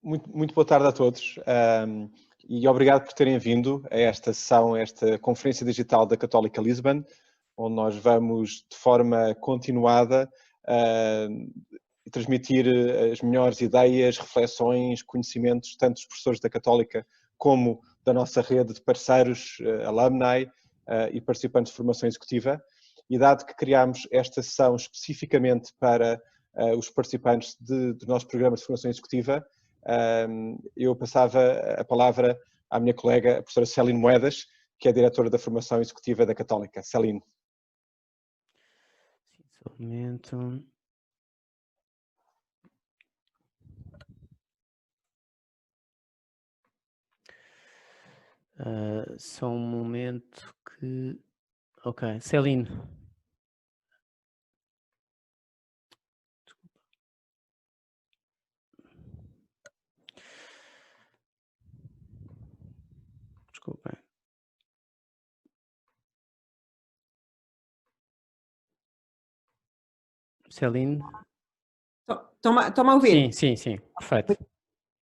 Muito boa tarde a todos e obrigado por terem vindo a esta sessão, a esta Conferência Digital da Católica Lisbon, onde nós vamos de forma continuada transmitir as melhores ideias, reflexões, conhecimentos, tanto dos professores da Católica como da nossa rede de parceiros, alumni e participantes de formação executiva. E dado que criámos esta sessão especificamente para os participantes do nosso programa de formação executiva, eu passava a palavra à minha colega, a professora Céline Moedas, que é diretora da formação executiva da Católica. Céline. Só um momento. Só um momento que... Ok, Céline. Desculpem. Céline? Estão-me a ouvir? Sim, perfeito.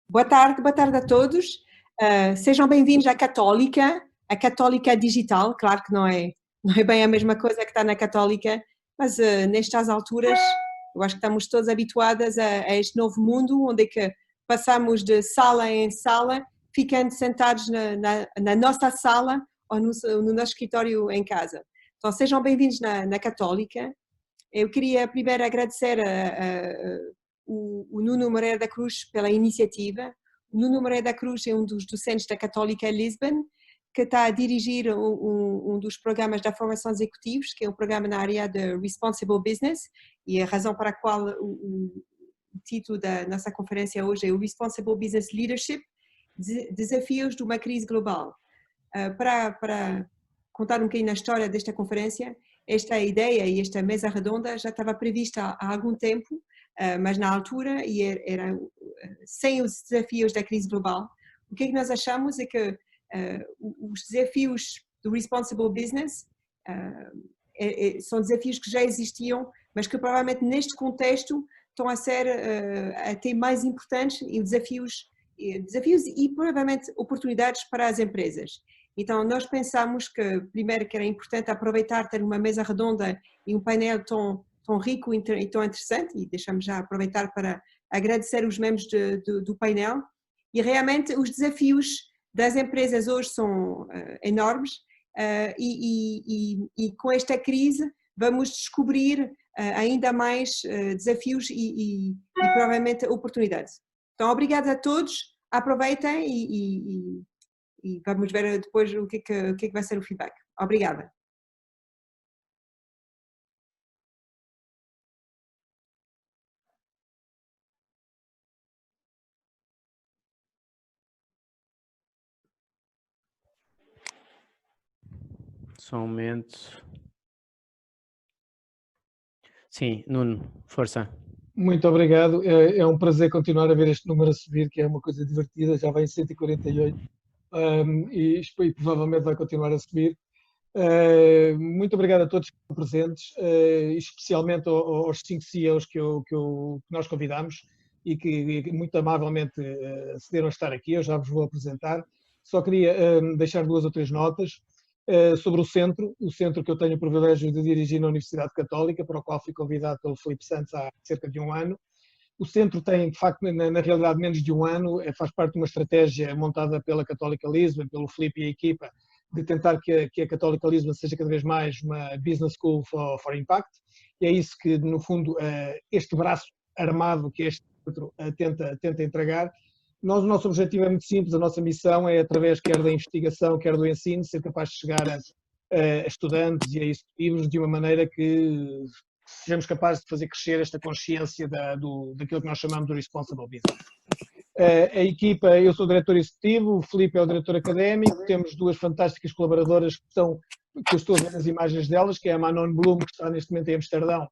Boa tarde a todos. Sejam bem-vindos à Católica, a Católica Digital. Claro que não é bem a mesma coisa que está na Católica, mas nestas alturas eu acho que estamos todos habituados a este novo mundo, onde é que passamos de sala em sala, ficando sentados na nossa sala ou no nosso escritório em casa. Então sejam bem-vindos na Católica. Eu queria primeiro agradecer o Nuno Moreira da Cruz pela iniciativa. O Nuno Moreira da Cruz é um dos docentes da Católica Lisbon, que está a dirigir um dos programas da formação executivos, que é um programa na área de Responsible Business, e a razão para a qual o título da nossa conferência hoje é o Responsible Business Leadership, desafios de uma crise global. Para contar um bocadinho na história desta conferência, esta ideia e esta mesa redonda já estava prevista há algum tempo, mas na altura, e era sem os desafios da crise global. O que é que nós achamos é que os desafios do Responsible Business são desafios que já existiam, mas que provavelmente neste contexto estão a ter mais importantes e desafios e provavelmente oportunidades para as empresas. Então nós pensamos que primeiro que era importante aproveitar ter uma mesa redonda e um painel tão rico e tão interessante, e deixamos já aproveitar para agradecer os membros do painel. E realmente os desafios das empresas hoje são enormes e com esta crise vamos descobrir ainda mais desafios e provavelmente oportunidades. Então, obrigada a todos, aproveitem e vamos ver depois o que é que vai ser o feedback. Obrigada. Só um momento. Sim, Nuno, força. Muito obrigado. É um prazer continuar a ver este número a subir, que é uma coisa divertida, já vai em 148 e provavelmente vai continuar a subir. Muito obrigado a todos que estão presentes, especialmente aos 5 CEOs que nós convidamos e que muito amavelmente cederam a estar aqui. Eu já vos vou apresentar. Só queria deixar 2 ou 3 notas sobre o centro que eu tenho o privilégio de dirigir na Universidade Católica, para o qual fui convidado pelo Filipe Santos há cerca de 1 ano. O centro tem, de facto, na realidade, menos de 1 ano, faz parte de uma estratégia montada pela Católica Lisbon, pelo Filipe e a equipa, de tentar que a Católica Lisbon seja cada vez mais uma business school for impact, e é isso que, no fundo, este braço armado que este centro tenta entregar. O nosso objetivo é muito simples, a nossa missão é, através quer da investigação, quer do ensino, ser capaz de chegar a estudantes e a executivos de uma maneira que sejamos capazes de fazer crescer esta consciência daquilo que nós chamamos de responsible business. A equipa, eu sou o diretor executivo, o Filipe é o diretor académico, temos 2 fantásticas colaboradoras que eu estou a ver as imagens delas, que é a Manon Bloom, que está neste momento em Amsterdão,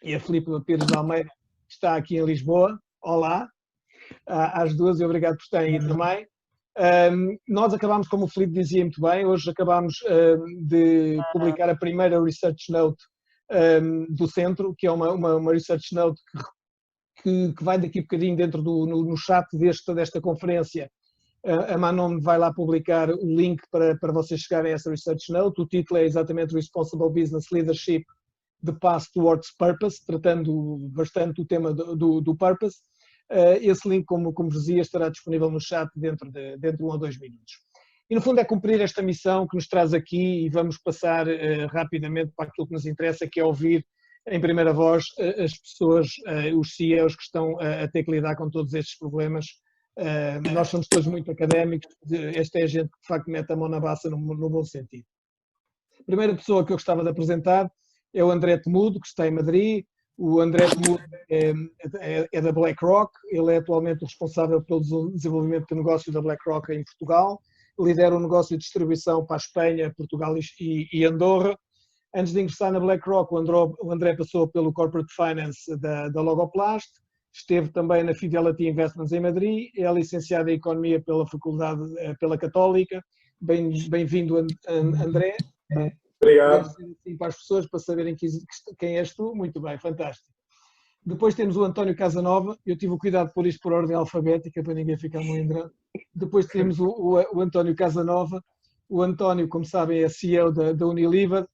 e a Filipe Pires de Almeida, que está aqui em Lisboa. Olá às 2 e obrigado por estarem aí também. Nós acabámos, como o Filipe dizia muito bem, hoje acabámos de publicar a primeira Research Note do centro, que é uma Research Note que vai daqui a bocadinho dentro no chat desta conferência. A Manon vai lá publicar o link para vocês chegarem a essa Research Note. O título é exatamente Responsible Business Leadership, The Path Towards Purpose, tratando bastante o tema do Purpose. Esse link, como vos dizia, estará disponível no chat dentro de 1 ou 2 minutos. E no fundo é cumprir esta missão que nos traz aqui e vamos passar rapidamente para aquilo que nos interessa, que é ouvir em primeira voz as pessoas, os CEOs que estão a ter que lidar com todos estes problemas. Nós somos todos muito académicos, esta é a gente que de facto mete a mão na baça no bom sentido. A primeira pessoa que eu gostava de apresentar é o André Temudo, que está em Madrid. O André Temudo é da BlackRock, ele é atualmente o responsável pelo desenvolvimento do negócio da BlackRock em Portugal, lidera o negócio de distribuição para a Espanha, Portugal e Andorra. Antes de ingressar na BlackRock, o André passou pelo Corporate Finance da Logoplast, esteve também na Fidelity Investments em Madrid, é licenciado em Economia pela Católica. Bem-vindo, André. Obrigado. Para as pessoas, para saberem quem és tu, muito bem, fantástico. Depois temos o António Casanova, eu tive o cuidado de pôr isto por ordem alfabética, para ninguém ficar melindrado. Depois temos o António Casanova. O António, como sabem, é CEO da Unilever,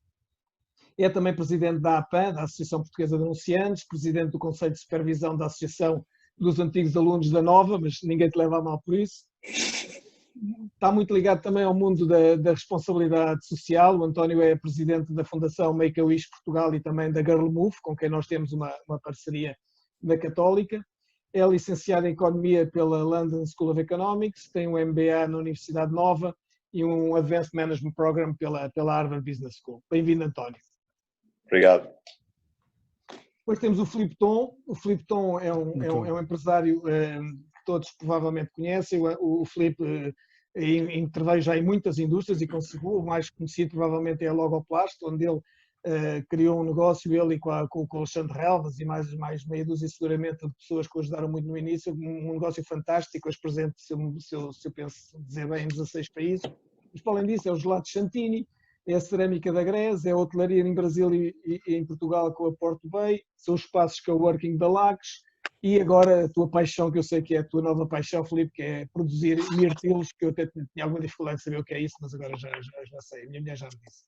é também presidente da APAN, da Associação Portuguesa de Anunciantes, presidente do Conselho de Supervisão da Associação dos Antigos Alunos da Nova, mas ninguém te leva a mal por isso. Está muito ligado também ao mundo da responsabilidade social. O António é presidente da Fundação Make-A-Wish Portugal e também da Girl Move, com quem nós temos uma parceria na Católica. É licenciado em Economia pela London School of Economics, tem um MBA na Universidade Nova e um Advanced Management Program pela Harvard Business School. Bem-vindo, António. Obrigado. Depois temos o Filipe Thom. O Filipe Thom é um empresário que todos provavelmente conhecem. O Filipe interveio já em muitas indústrias e conseguiu. O mais conhecido provavelmente é a Logoplast, onde ele criou um negócio, ele e com o Alexandre Relvas e mais meia dúzia seguramente de pessoas que o ajudaram muito no início. Um negócio fantástico, hoje presente, se eu penso dizer bem, em 16 países. Mas para além disso é o Gelato Chantini, é a cerâmica da Grés, é a hotelaria em Brasil e em Portugal com a Porto Bay, são os espaços coworking da Lagos e agora a tua paixão, que eu sei que é a tua nova paixão, Filipe, que é produzir mirtilos, que eu até tinha alguma dificuldade de saber o que é isso, mas agora já sei, a minha mulher já me disse.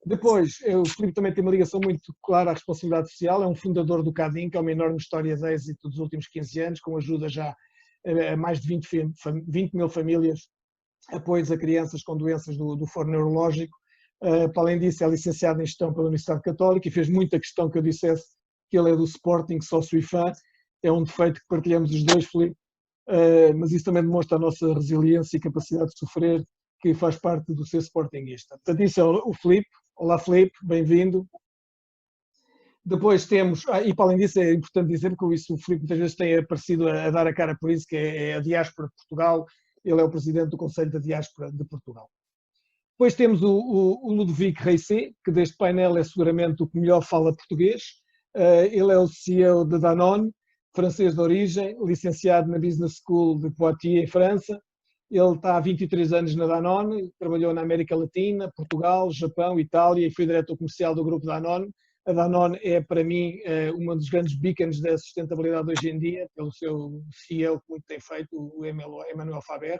Depois, o Filipe também tem uma ligação muito clara à responsabilidade social, é um fundador do CADIM, que é uma enorme história de êxito dos últimos 15 anos, com ajuda já a mais de 20 mil famílias, apoios a crianças com doenças do foro neurológico. Para além disso, é licenciado em Gestão pela Universidade Católica e fez muita questão que eu dissesse que ele é do Sporting, sócio e fã. É um defeito que partilhamos os dois, Filipe, mas isso também demonstra a nossa resiliência e capacidade de sofrer, que faz parte do ser sportinguista. Portanto, isso é o Filipe. Olá, Filipe, bem-vindo. Depois temos, e para além disso é importante dizer que isso o Filipe muitas vezes tem aparecido a dar a cara por isso, que é a Diáspora de Portugal. Ele é o presidente do Conselho da Diáspora de Portugal. Depois temos o Ludovic Reissé, que deste painel é seguramente o que melhor fala português. Ele é o CEO da Danone, francês de origem, licenciado na Business School de Poitiers, em França. Ele está há 23 anos na Danone, trabalhou na América Latina, Portugal, Japão, Itália e foi diretor comercial do grupo Danone. A Danone é, para mim, uma dos grandes beacons da sustentabilidade hoje em dia, pelo seu CEO que muito tem feito, o Emmanuel Faber,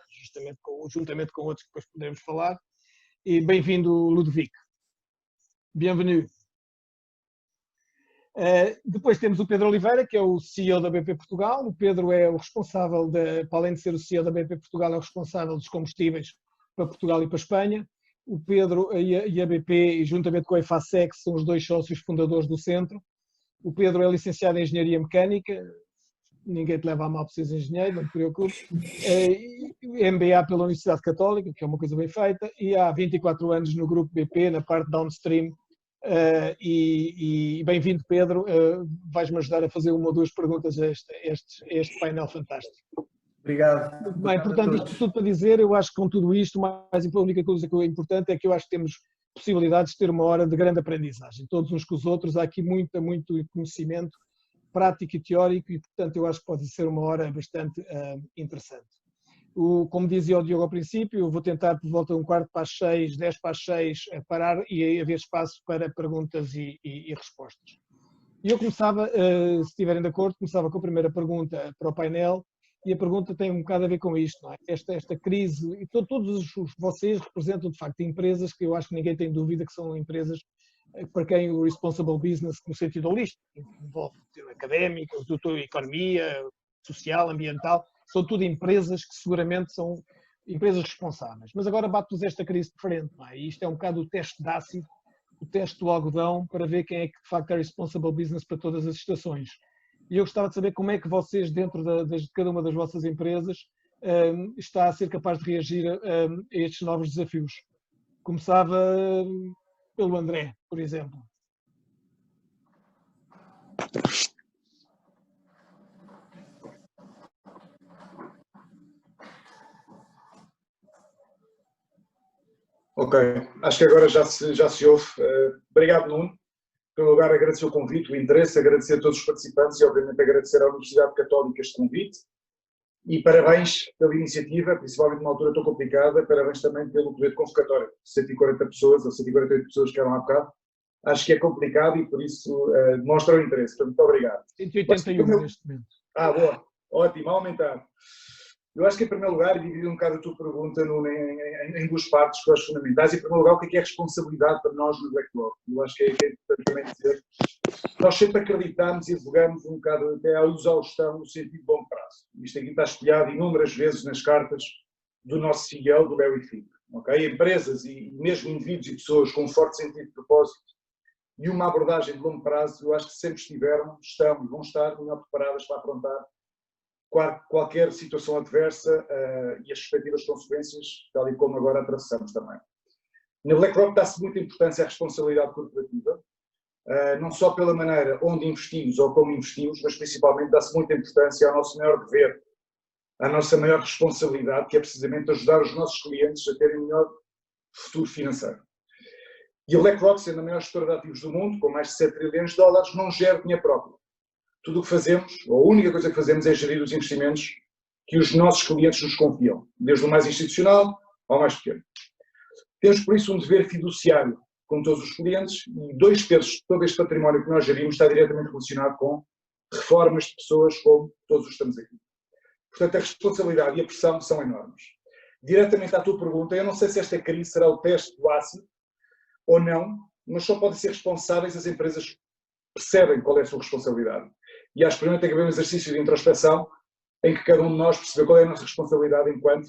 juntamente com outros que depois poderemos falar. E bem-vindo, Ludovic. Bienvenue. Depois temos o Pedro Oliveira, que é o CEO da BP Portugal. O Pedro é o responsável, para além de ser o CEO da BP Portugal, é o responsável dos combustíveis para Portugal e para a Espanha. O Pedro e a BP, juntamente com a EFASEC, são os dois sócios fundadores do centro. O Pedro é licenciado em Engenharia Mecânica. Ninguém te leva a mal por seres engenheiro, não te preocupes. MBA pela Universidade Católica, que é uma coisa bem feita, e há 24 anos no grupo BP, na parte downstream. E bem-vindo, Pedro. Vais-me ajudar a fazer uma ou duas perguntas a este painel fantástico. Obrigado. Bem, portanto, isto tudo para dizer, eu acho que com tudo isto, a única coisa que é importante é que eu acho que temos possibilidades de ter uma hora de grande aprendizagem, todos uns com os outros. Há aqui muito conhecimento prático e teórico e, portanto, eu acho que pode ser uma hora bastante interessante. Como dizia o Diogo ao princípio, eu vou tentar por volta de 5:45, 10:10, parar e haver espaço para perguntas e respostas. E eu começava, se estiverem de acordo, começava com a primeira pergunta para o painel, e a pergunta tem um bocado a ver com isto, não é? Esta crise, e todos vocês representam de facto empresas que eu acho que ninguém tem dúvida que são empresas para quem o responsible business, no sentido holístico, envolve académica, economia, social, ambiental, são tudo empresas que seguramente são empresas responsáveis. Mas agora bate-nos esta crise de frente, não é? E isto é um bocado o teste de ácido, o teste do algodão, para ver quem é que de facto é responsible business para todas as estações. E eu gostava de saber como é que vocês, dentro de cada uma das vossas empresas, está a ser capaz de reagir a estes novos desafios. Começava pelo André, por exemplo. Ok, acho que agora já se ouve. Obrigado, Nuno. Em primeiro lugar, agradecer o convite, o interesse, agradecer a todos os participantes e, obviamente, agradecer à Universidade Católica este convite. E parabéns pela iniciativa, principalmente numa altura tão complicada, parabéns também pelo poder de convocatória. 140 pessoas, ou 148 pessoas que eram há bocado. Acho que é complicado e, por isso, demonstra o interesse. Portanto, muito obrigado. 181 neste momento. Boa. Ótimo, a aumentar. Eu acho que, em primeiro lugar, dividir um bocado a tua pergunta em duas partes que eu acho fundamentais. Em primeiro lugar, o que é responsabilidade para nós no BlackRock? Eu acho que é importante também dizer. Nós sempre acreditamos e advogamos um bocado até à exaustão no sentido de longo prazo. Isto aqui está espelhado inúmeras vezes nas cartas do nosso CEO, do Larry Fink. Okay? Empresas e mesmo indivíduos e pessoas com um forte sentido de propósito e uma abordagem de longo prazo, eu acho que sempre estiveram, estão e vão estar melhor preparadas para afrontar qualquer situação adversa e as respectivas consequências, tal e como agora atravessamos também. Na BlackRock dá-se muita importância à responsabilidade corporativa, não só pela maneira onde investimos ou como investimos, mas principalmente dá-se muita importância ao nosso maior dever, à nossa maior responsabilidade, que é precisamente ajudar os nossos clientes a terem um melhor futuro financeiro. E a BlackRock, sendo a maior gestora de ativos do mundo, com mais de 7 trilhões de dólares, não gera dinheiro próprio. Tudo o que fazemos, ou a única coisa que fazemos é gerir os investimentos que os nossos clientes nos confiam, desde o mais institucional ao mais pequeno. Temos, por isso, um dever fiduciário com todos os clientes e 2/3 de todo este património que nós gerimos está diretamente relacionado com reformas de pessoas como todos os que estamos aqui. Portanto, a responsabilidade e a pressão são enormes. Diretamente à tua pergunta, eu não sei se esta crise será o teste do ácido ou não, mas só podem ser responsáveis as empresas que percebem qual é a sua responsabilidade. E acho que primeiro tem que haver um exercício de introspeção em que cada um de nós percebe qual é a nossa responsabilidade enquanto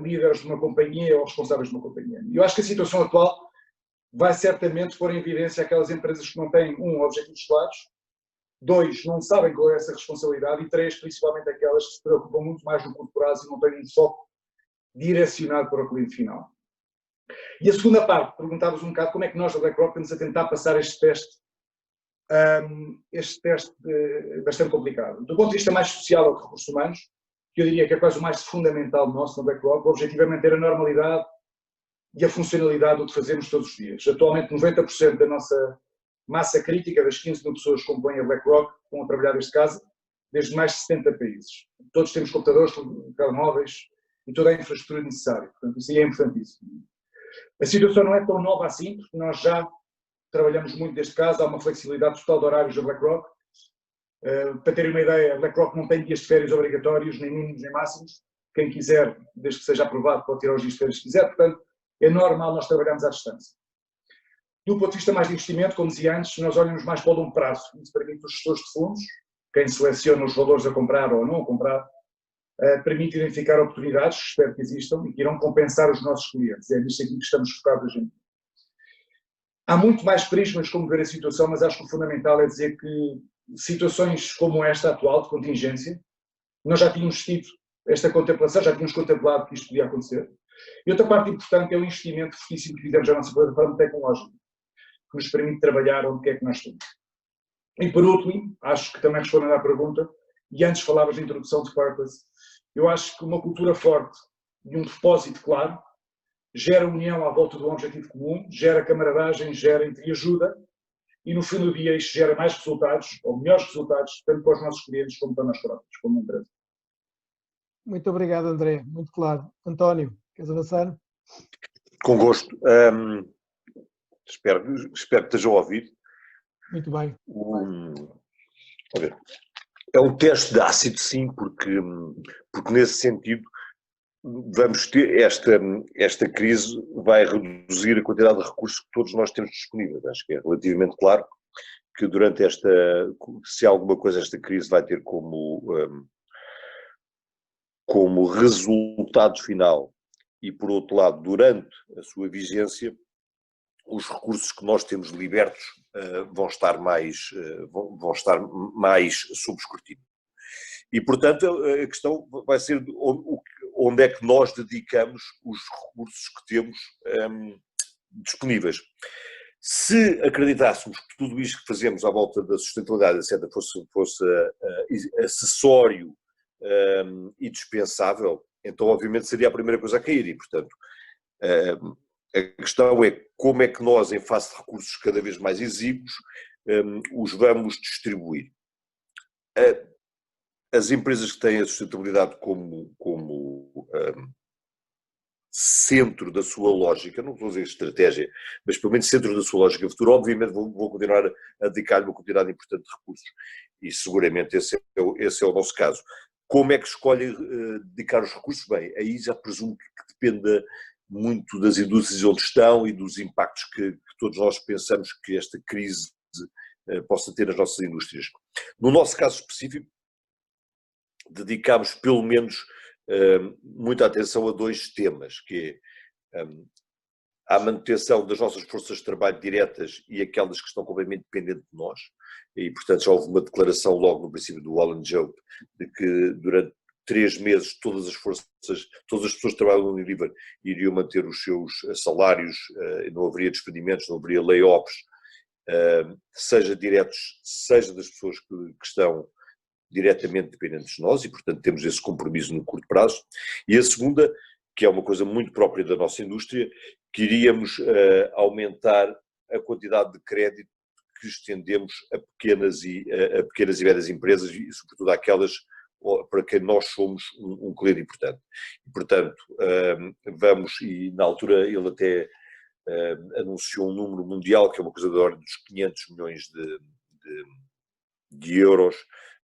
líderes de uma companhia ou responsáveis de uma companhia. E eu acho que a situação atual vai certamente pôr em evidência aquelas empresas que não têm, objetivos claros, 2, não sabem qual é essa responsabilidade e 3, principalmente aquelas que se preocupam muito mais no curto prazo e não têm um foco direcionado para o cliente final. E a segunda parte, perguntávamos um bocado como é que nós da BlackRock estamos a tentar passar este teste bastante complicado. Do ponto de vista mais social ou de recursos humanos, que eu diria que é quase o mais fundamental nosso na BlackRock, o objetivo é manter a normalidade e a funcionalidade do que fazemos todos os dias. Atualmente 90% da nossa massa crítica, das 15 mil pessoas que compõem a BlackRock, estão a trabalhar desde casa, desde mais de 70 países. Todos temos computadores, telemóveis e toda a infraestrutura necessária. Portanto, isso aí é importantíssimo. A situação não é tão nova assim, porque nós já trabalhamos muito desde casa, há uma flexibilidade total de horários da BlackRock. Para terem uma ideia, a BlackRock não tem dias de férias obrigatórios, nem mínimos nem máximos. Quem quiser, desde que seja aprovado, pode tirar os dias de férias que quiser. Portanto, é normal nós trabalharmos à distância. Do ponto de vista mais de investimento, como dizia antes, nós olhamos mais para o longo prazo. Isso permite os gestores de fundos, quem seleciona os valores a comprar ou não a comprar, permite identificar oportunidades, espero que existam, e que irão compensar os nossos clientes. É nisto aqui que estamos focados hoje em dia. Há muito mais prismas como ver a situação, mas acho que o fundamental é dizer que situações como esta atual, de contingência, nós já tínhamos tido esta contemplação, já tínhamos contemplado que isto podia acontecer. E outra parte importante é o investimento fortíssimo que fizemos na nossa plataforma tecnológica, que nos permite trabalhar onde quer que nós estamos. E por último, acho que também respondendo à pergunta, e antes falavas da introdução de purpose, eu acho que uma cultura forte e um propósito claro gera união à volta de um objetivo comum, gera camaradagem, gera entreajuda e no fim do dia isto gera mais resultados, ou melhores resultados, tanto para os nossos clientes como para nós próprios, como empresa. Muito obrigado, André. Muito claro. António, queres avançar? Com gosto. Espero que estejam a ouvir. Muito bem. É um teste de ácido, sim, porque nesse sentido vamos ter esta crise vai reduzir a quantidade de recursos que todos nós temos disponíveis. Acho que é relativamente claro que durante se alguma coisa esta crise vai ter como resultado final e, por outro lado, durante a sua vigência, os recursos que nós temos libertos vão estar mais sob escrutínio. E, portanto, a questão vai ser onde é que nós dedicamos os recursos que temos disponíveis. Se acreditássemos que tudo isto que fazemos à volta da sustentabilidade, etc., fosse acessório e dispensável, então obviamente seria a primeira coisa a cair e, portanto, a questão é como é que nós, em face de recursos cada vez mais exíguos, os vamos distribuir. As empresas que têm a sustentabilidade como centro da sua lógica, não vou dizer estratégia, mas pelo menos centro da sua lógica futura, obviamente vou continuar a dedicar-lhe uma quantidade importante de recursos e seguramente esse é o nosso caso. Como é que escolhe dedicar os recursos? Bem, aí já presumo que dependa muito das indústrias onde estão e dos impactos que todos nós pensamos que esta crise possa ter nas nossas indústrias. No nosso caso específico, dedicámos pelo menos muita atenção a dois temas, que é a manutenção das nossas forças de trabalho diretas e aquelas que estão completamente dependentes de nós, e portanto já houve uma declaração logo no princípio do Alan Job de que durante 3 meses todas as pessoas que trabalham no Unilever iriam manter os seus salários, não haveria despedimentos, não haveria layoffs, seja diretos, seja das pessoas que estão diretamente dependentes de nós e, portanto, temos esse compromisso no curto prazo. E a segunda, que é uma coisa muito própria da nossa indústria, que iríamos aumentar a quantidade de crédito que estendemos a pequenas e médias empresas e, sobretudo, àquelas para quem nós somos um cliente importante. E, portanto, e na altura ele até anunciou um número mundial, que é uma coisa da ordem dos 500 milhões de euros,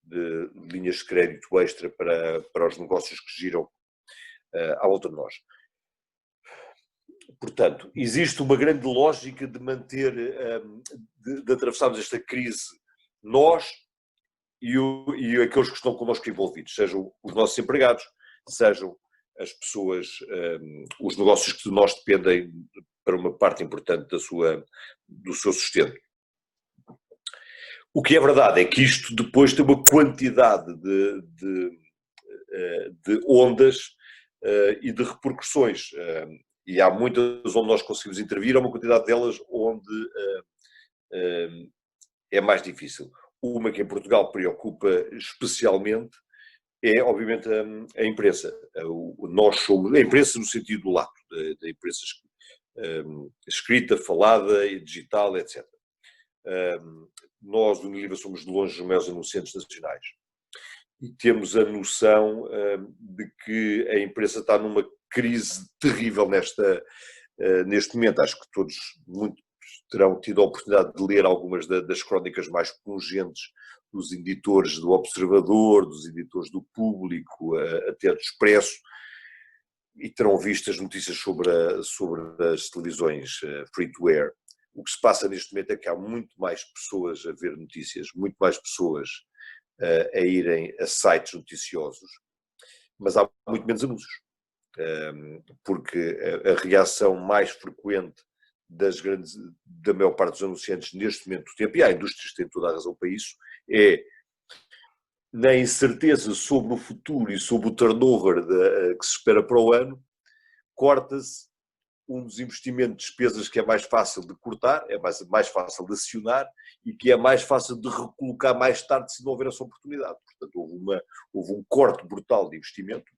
de linhas de crédito extra para os negócios que giram à volta de nós. Portanto, existe uma grande lógica de manter, de atravessarmos esta crise nós e aqueles que estão connosco envolvidos, sejam os nossos empregados, sejam as pessoas, os negócios que de nós dependem para uma parte importante do seu sustento. O que é verdade é que isto depois tem uma quantidade de ondas e de repercussões, e há muitas onde nós conseguimos intervir, há uma quantidade delas onde é mais difícil. Uma que em Portugal preocupa especialmente é, obviamente, a imprensa. Nós somos a imprensa no sentido lato, da imprensa escrita, falada, digital, etc. Nós, do Unilever, somos de longe os maiores anunciantes nacionais e temos a noção de que a imprensa está numa crise terrível neste momento. Acho que todos terão tido a oportunidade de ler algumas das crónicas mais pungentes dos editores do Observador, dos editores do Público, até do Expresso, e terão visto as notícias sobre as televisões free-to-air. O que se passa neste momento é que há muito mais pessoas a ver notícias, muito mais pessoas a irem a sites noticiosos, mas há muito menos anúncios, porque a reação mais frequente da maior parte dos anunciantes neste momento do tempo, e há indústrias que têm toda a razão para isso, é na incerteza sobre o futuro e sobre o turnover que se espera para o ano, corta-se um dos investimentos de despesas que é mais fácil de cortar, é mais fácil de acionar e que é mais fácil de recolocar mais tarde se não houver essa oportunidade. Portanto, houve um corte brutal de investimento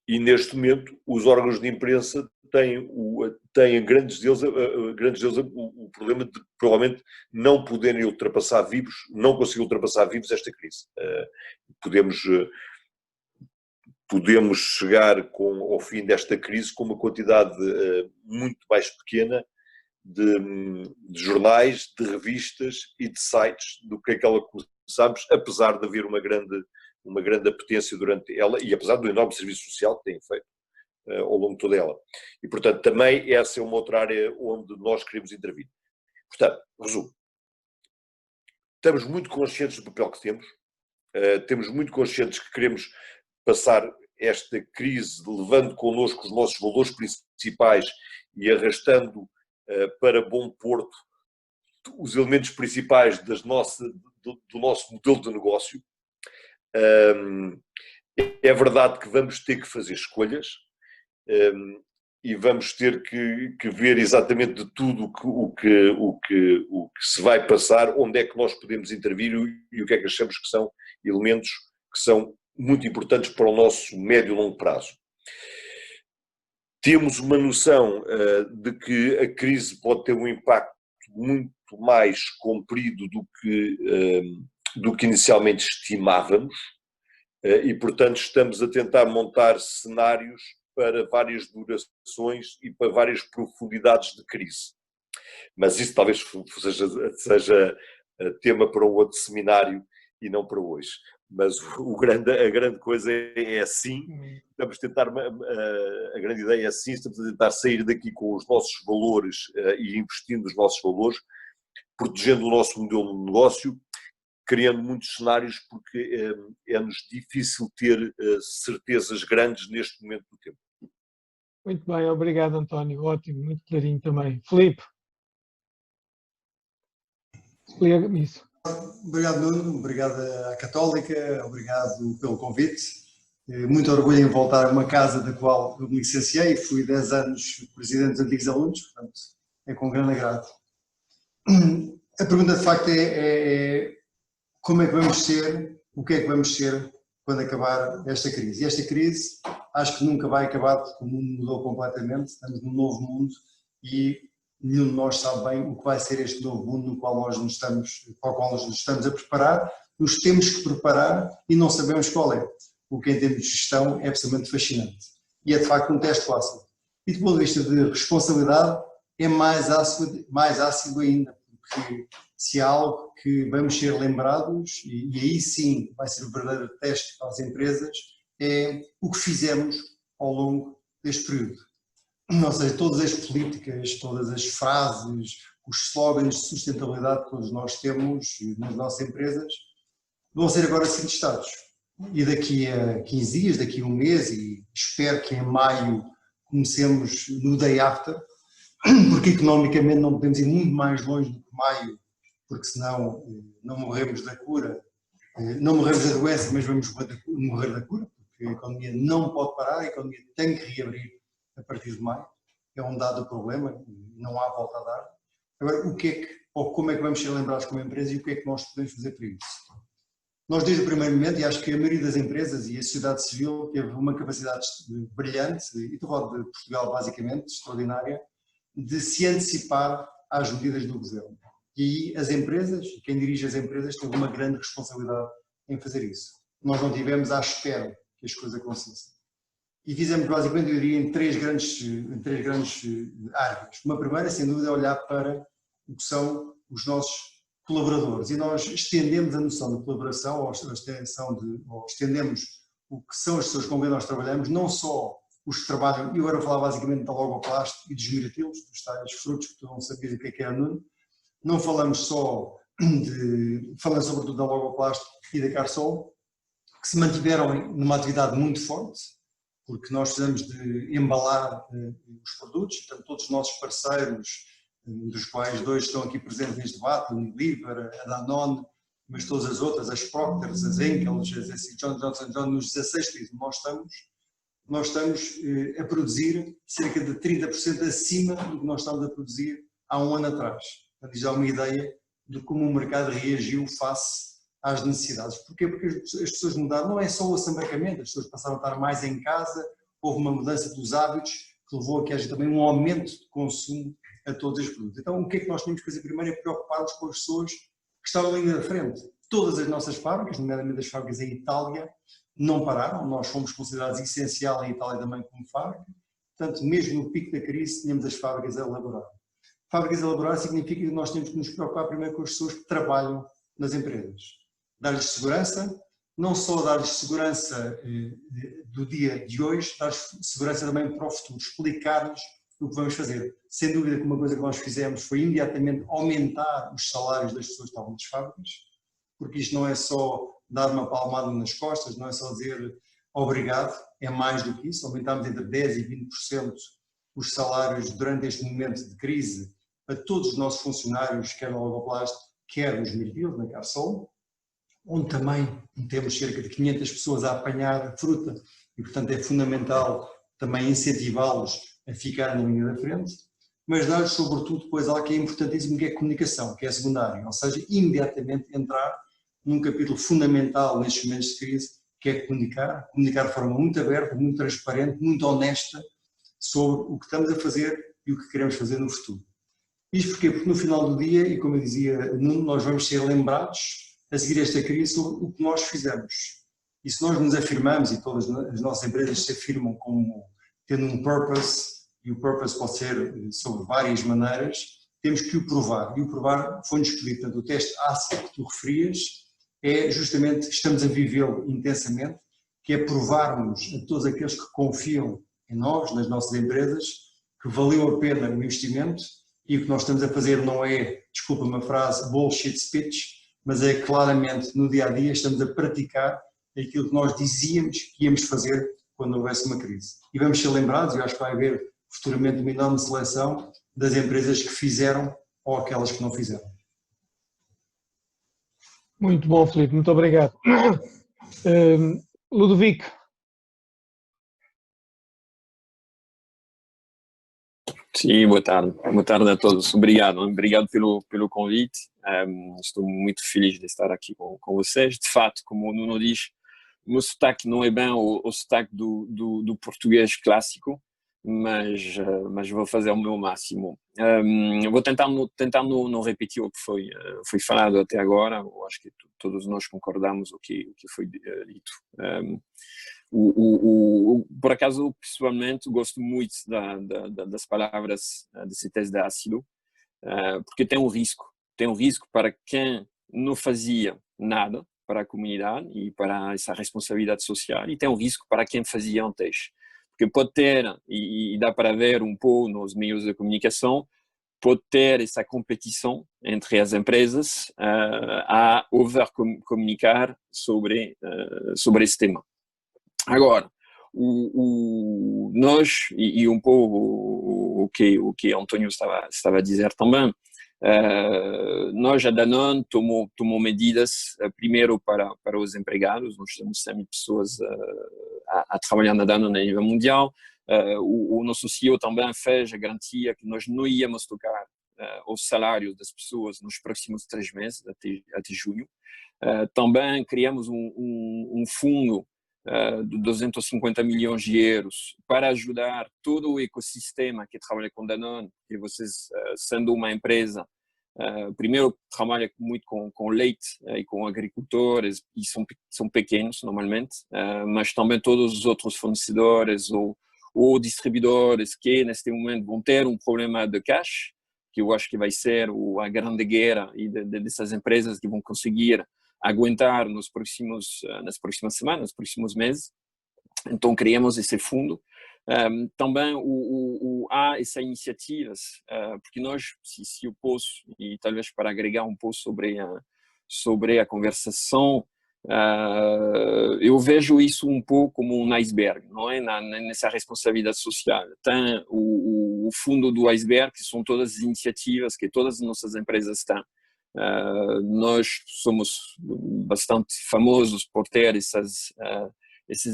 e neste momento os órgãos de imprensa têm grandes deles o problema de provavelmente não poderem não conseguir ultrapassar vivos esta crise. Podemos chegar ao fim desta crise com uma quantidade muito mais pequena de jornais, de revistas e de sites do que aquela que começámos, apesar de haver uma grande apetência durante ela e apesar do enorme serviço social que têm feito ao longo de toda ela. E, portanto, também essa é uma outra área onde nós queremos intervir. Portanto, resumo. Estamos muito conscientes do papel que temos, temos muito conscientes que queremos passar esta crise levando connosco os nossos valores principais e arrastando para bom porto os elementos principais do nosso modelo de negócio. É verdade que vamos ter que fazer escolhas e vamos ter que ver exatamente de tudo o que se vai passar, onde é que nós podemos intervir e o que é que achamos que são elementos que são muito importantes para o nosso médio e longo prazo. Temos uma noção de que a crise pode ter um impacto muito mais comprido do que inicialmente estimávamos e, portanto, estamos a tentar montar cenários para várias durações e para várias profundidades de crise. Mas isso talvez seja tema para um outro seminário e não para hoje. Mas a grande coisa é assim, estamos a tentar, a grande ideia é assim, estamos a tentar sair daqui com os nossos valores e investindo nos nossos valores, protegendo o nosso modelo de negócio, criando muitos cenários, porque é-nos difícil ter certezas grandes neste momento do tempo. Muito bem, obrigado António, ótimo, muito clarinho também. Filipe. Explica-me isso. Obrigado Nuno, obrigado à Católica, obrigado pelo convite. Muito orgulho em voltar a uma casa da qual eu me licenciei, fui 10 anos presidente dos antigos alunos, portanto é com grande agrado. A pergunta de facto é como é que vamos ser, o que é que vamos ser quando acabar esta crise. E esta crise acho que nunca vai acabar porque o mundo mudou completamente, estamos num novo mundo e nenhum de nós sabe bem o que vai ser este novo mundo no qual para o qual nós nos estamos a preparar, nos temos que preparar e não sabemos qual é. O que em termos de gestão é absolutamente fascinante. E é de facto um teste fácil. E do ponto de vista de responsabilidade é mais ácido ainda, porque se há algo que vamos ser lembrados, e aí sim vai ser o verdadeiro teste para as empresas, é o que fizemos ao longo deste período. Ou seja, todas as políticas, todas as frases, os slogans de sustentabilidade que todos nós temos nas nossas empresas vão ser agora sim testados. E daqui a 15 dias, daqui a um mês, e espero que em maio comecemos no day after, porque economicamente não podemos ir muito mais longe do que maio, porque senão não morremos da cura, não morremos da doença, mas vamos morrer da cura, porque a economia não pode parar, a economia tem que reabrir a partir de maio, é um dado problema, não há volta a dar. Agora, como é que vamos ser lembrados como empresa e o que é que nós podemos fazer para isso? Nós desde o primeiro momento, e acho que a maioria das empresas e a sociedade civil teve uma capacidade brilhante, e estou a falar de Portugal basicamente, extraordinária, de se antecipar às medidas do governo. E as empresas, quem dirige as empresas, teve uma grande responsabilidade em fazer isso. Nós não tivemos à espera que as coisas acontecessem. E fizemos basicamente, eu diria, em três grandes áreas. Uma primeira, sem dúvida, é olhar para o que são os nossos colaboradores. E nós estendemos a noção de colaboração, ou estendemos o que são as pessoas com quem nós trabalhamos, não só os que trabalham, e agora vou falar basicamente da Logoplast e dos miratilos, dos tais frutos que tu não sabias o que era, Nuno. Não falamos só falando sobretudo da Logoplast e da Carsol, que se mantiveram numa atividade muito forte, porque nós precisamos de embalar os produtos, portanto todos os nossos parceiros, dos quais 2 estão aqui presentes neste debate, a Unilever, a Danone, mas todas as outras, as Procters, as Henkel, as Johnson & Johnson, nos 16 países nós estamos a produzir cerca de 30% acima do que nós estávamos a produzir há um ano atrás. Portanto, já há uma ideia de como o mercado reagiu face às necessidades. Porquê? Porque as pessoas mudaram, não é só o assambarcamento, as pessoas passaram a estar mais em casa, houve uma mudança dos hábitos que levou a que haja também um aumento de consumo a todos os produtos. Então o que é que nós temos que fazer primeiro é preocupar-nos com as pessoas que estão na linha da frente. Todas as nossas fábricas, nomeadamente as fábricas em Itália, não pararam, nós fomos considerados essencial em Itália também como fábrica, portanto mesmo no pico da crise tínhamos as fábricas a elaborar. Fábricas a elaborar significa que nós temos que nos preocupar primeiro com as pessoas que trabalham nas empresas. Dar-lhes segurança, não só dar-lhes segurança do dia de hoje, dar-lhes segurança também para o futuro, explicar-lhes o que vamos fazer. Sem dúvida que uma coisa que nós fizemos foi imediatamente aumentar os salários das pessoas que estavam nas fábricas, porque isto não é só dar uma palmada nas costas, não é só dizer obrigado, é mais do que isso. Aumentámos entre 10% e 20% os salários durante este momento de crise a todos os nossos funcionários, quer na Logoplast, quer nos Mirbeels, na Carsol, onde também temos cerca de 500 pessoas a apanhar fruta e, portanto, é fundamental também incentivá-los a ficar na linha da frente, mas dar-lhes, sobretudo, depois algo que é importantíssimo, que é a comunicação, que é secundário, ou seja, imediatamente entrar num capítulo fundamental nestes momentos de crise, que é comunicar de forma muito aberta, muito transparente, muito honesta sobre o que estamos a fazer e o que queremos fazer no futuro. Isto porquê? Porque no final do dia, e como eu dizia, nós vamos ser lembrados a seguir esta crise sobre o que nós fizemos. E se nós nos afirmamos, e todas as nossas empresas se afirmam como tendo um purpose, e o purpose pode ser sobre várias maneiras, temos que o provar. E o provar foi-nos pedido. Portanto, o teste ácido que tu referias é justamente, estamos a vivê-lo intensamente, que é provarmos a todos aqueles que confiam em nós, nas nossas empresas, que valeu a pena o investimento e o que nós estamos a fazer não é, desculpa-me a frase, bullshit speech, mas é claramente no dia a dia estamos a praticar aquilo que nós dizíamos que íamos fazer quando houvesse uma crise. E vamos ser lembrados, eu acho que vai haver futuramente uma enorme seleção das empresas que fizeram ou aquelas que não fizeram. Muito bom, Filipe, muito obrigado. Ludovico. Sim, boa tarde. Boa tarde a todos. Obrigado pelo convite. Estou muito feliz de estar aqui com vocês. De fato, como o Nuno diz, o meu sotaque não é bem o sotaque do português clássico, mas vou fazer o meu máximo. Vou tentar não repetir o que foi falado até agora. Eu acho que todos nós concordamos o que foi dito. Por acaso, pessoalmente, gosto muito das palavras desse teste de ácido, porque tem um risco para quem não fazia nada para a comunidade e para essa responsabilidade social, e tem um risco para quem fazia um teste. Porque pode ter, e dá para ver um pouco nos meios de comunicação, pode ter essa competição entre as empresas a over-comunicar sobre esse tema. Agora, nós, e um pouco o que António estava a dizer também, nós, a Danone, tomou medidas, primeiro para os empregados. Nós temos 100 mil pessoas a trabalhar na Danone a nível mundial. O nosso CEO também fez a garantia que nós não íamos tocar os salários das pessoas nos próximos 3 meses, até junho. Também criamos um fundo de 250 milhões de euros para ajudar todo o ecossistema que trabalha com Danone, que vocês, sendo uma empresa, primeiro trabalha muito com leite e com agricultores, e são pequenos normalmente, mas também todos os outros fornecedores ou distribuidores que neste momento vão ter um problema de cash, que eu acho que vai ser a grande guerra dessas empresas que vão conseguir aguentar nas próximas semanas, nos próximos meses. Então criamos esse fundo. Também há essas iniciativas, porque nós, se eu posso, e talvez para agregar um pouco sobre a conversação, eu vejo isso um pouco como um iceberg, não é? Nessa responsabilidade social. Tem o fundo do iceberg, que são todas as iniciativas que todas as nossas empresas têm. Nós somos bastante famosos por ter esses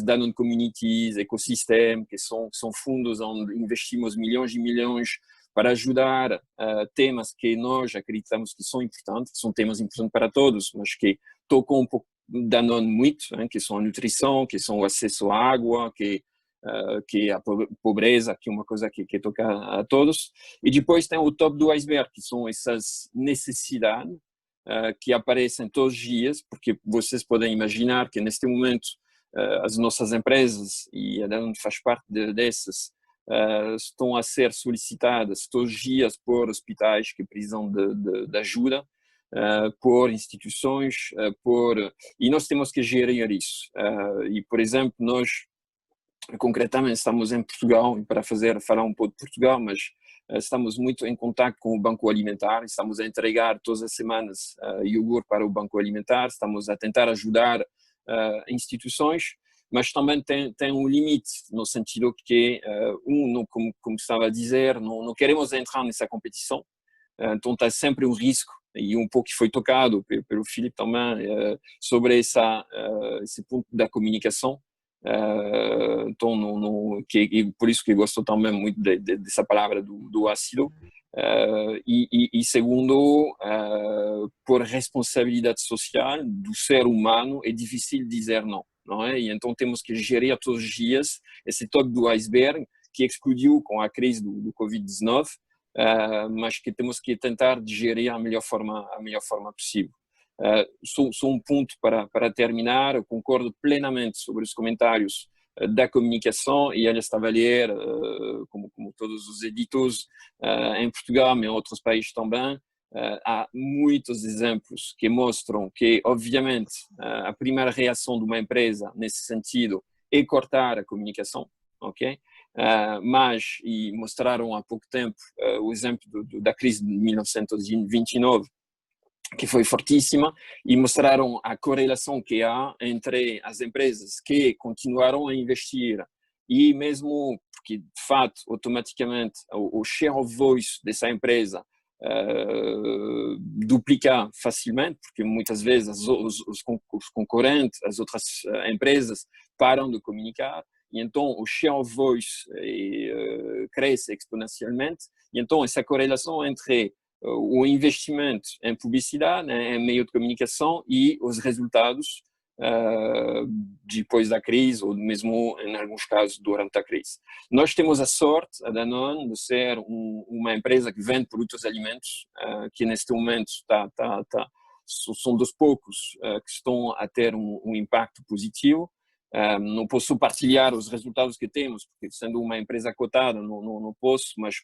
Danone Communities, ecossistema, que são fundos onde investimos milhões e milhões para ajudar temas que nós acreditamos que são importantes, que são temas importantes para todos, mas que tocam um pouco Danone muito, hein, que são a nutrição, que são o acesso à água, que a pobreza, que é uma coisa que toca a todos. E depois tem o top do iceberg, que são essas necessidades que aparecem todos os dias, porque vocês podem imaginar que neste momento as nossas empresas, e a Danone faz parte dessas, estão a ser solicitadas todos os dias por hospitais que precisam de ajuda, por instituições, e nós temos que gerir isso. E, por exemplo, nós concretamente estamos em Portugal, e para falar um pouco de Portugal, mas estamos muito em contato com o Banco Alimentar, estamos a entregar todas as semanas iogurte para o Banco Alimentar, estamos a tentar ajudar instituições, mas também tem um limite, no sentido que, como estava a dizer, não queremos entrar nessa competição, então está sempre um risco, e um pouco que foi tocado pelo Filipe também, sobre esse ponto da comunicação. Então, por isso que eu gosto também muito dessa palavra do ácido. E segundo, por responsabilidade social do ser humano, é difícil dizer não, não é? E então temos que gerir todos os dias esse topo do iceberg que explodiu com a crise do Covid-19, mas que temos que tentar gerir a melhor forma possível. Só um ponto para terminar, eu concordo plenamente sobre os comentários da comunicação, e ela estava a ler, como todos os editores em Portugal, mas em outros países também, há muitos exemplos que mostram que, obviamente, a primeira reação de uma empresa nesse sentido é cortar a comunicação, ok? E mostraram há pouco tempo o exemplo da crise de 1929, que foi fortíssima, e mostraram a correlação que há entre as empresas que continuaram a investir e mesmo porque, de fato, automaticamente o share of voice dessa empresa duplica facilmente, porque muitas vezes os concorrentes, as outras empresas param de comunicar, e então o share of voice cresce exponencialmente, e então essa correlação entre o investimento em publicidade, em meio de comunicação, e os resultados depois da crise, ou mesmo em alguns casos durante a crise. Nós temos a sorte, a Danone, de ser uma empresa que vende produtos alimentos, que neste momento são dos poucos que estão a ter um impacto positivo. Não posso partilhar os resultados que temos, porque sendo uma empresa cotada não posso, mas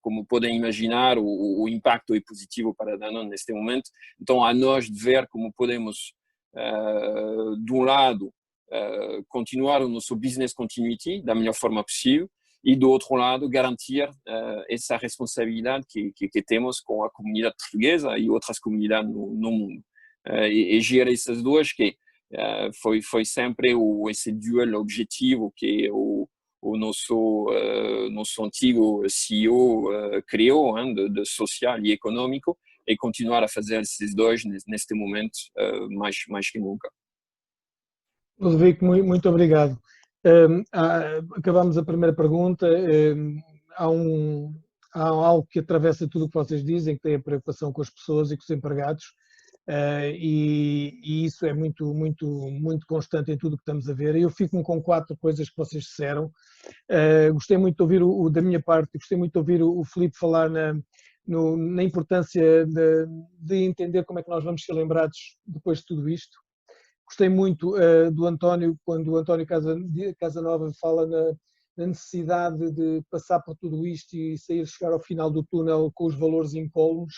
como podem imaginar, o impacto é positivo para a Danone neste momento. Então, a nós de ver como podemos, de um lado, continuar o nosso business continuity da melhor forma possível, e do outro lado, garantir essa responsabilidade que temos com a comunidade portuguesa e outras comunidades no mundo. E gerir essas duas, que foi sempre esse dual objetivo que o nosso antigo CEO criou, de social e econômico, e continuar a fazer esses dois neste momento mais que nunca. Ludovico, muito obrigado. Acabamos a primeira pergunta. Há algo que atravessa tudo o que vocês dizem, que tem a preocupação com as pessoas e com os empregados. E isso é muito constante em tudo o que estamos a ver. Eu fico com 4 coisas que vocês disseram. Gostei muito de ouvir, da minha parte, gostei muito de ouvir o Filipe falar na importância de entender como é que nós vamos ser lembrados depois de tudo isto. Gostei muito do António, quando o António Casanova fala na necessidade de passar por tudo isto e chegar ao final do túnel com os valores incólumes.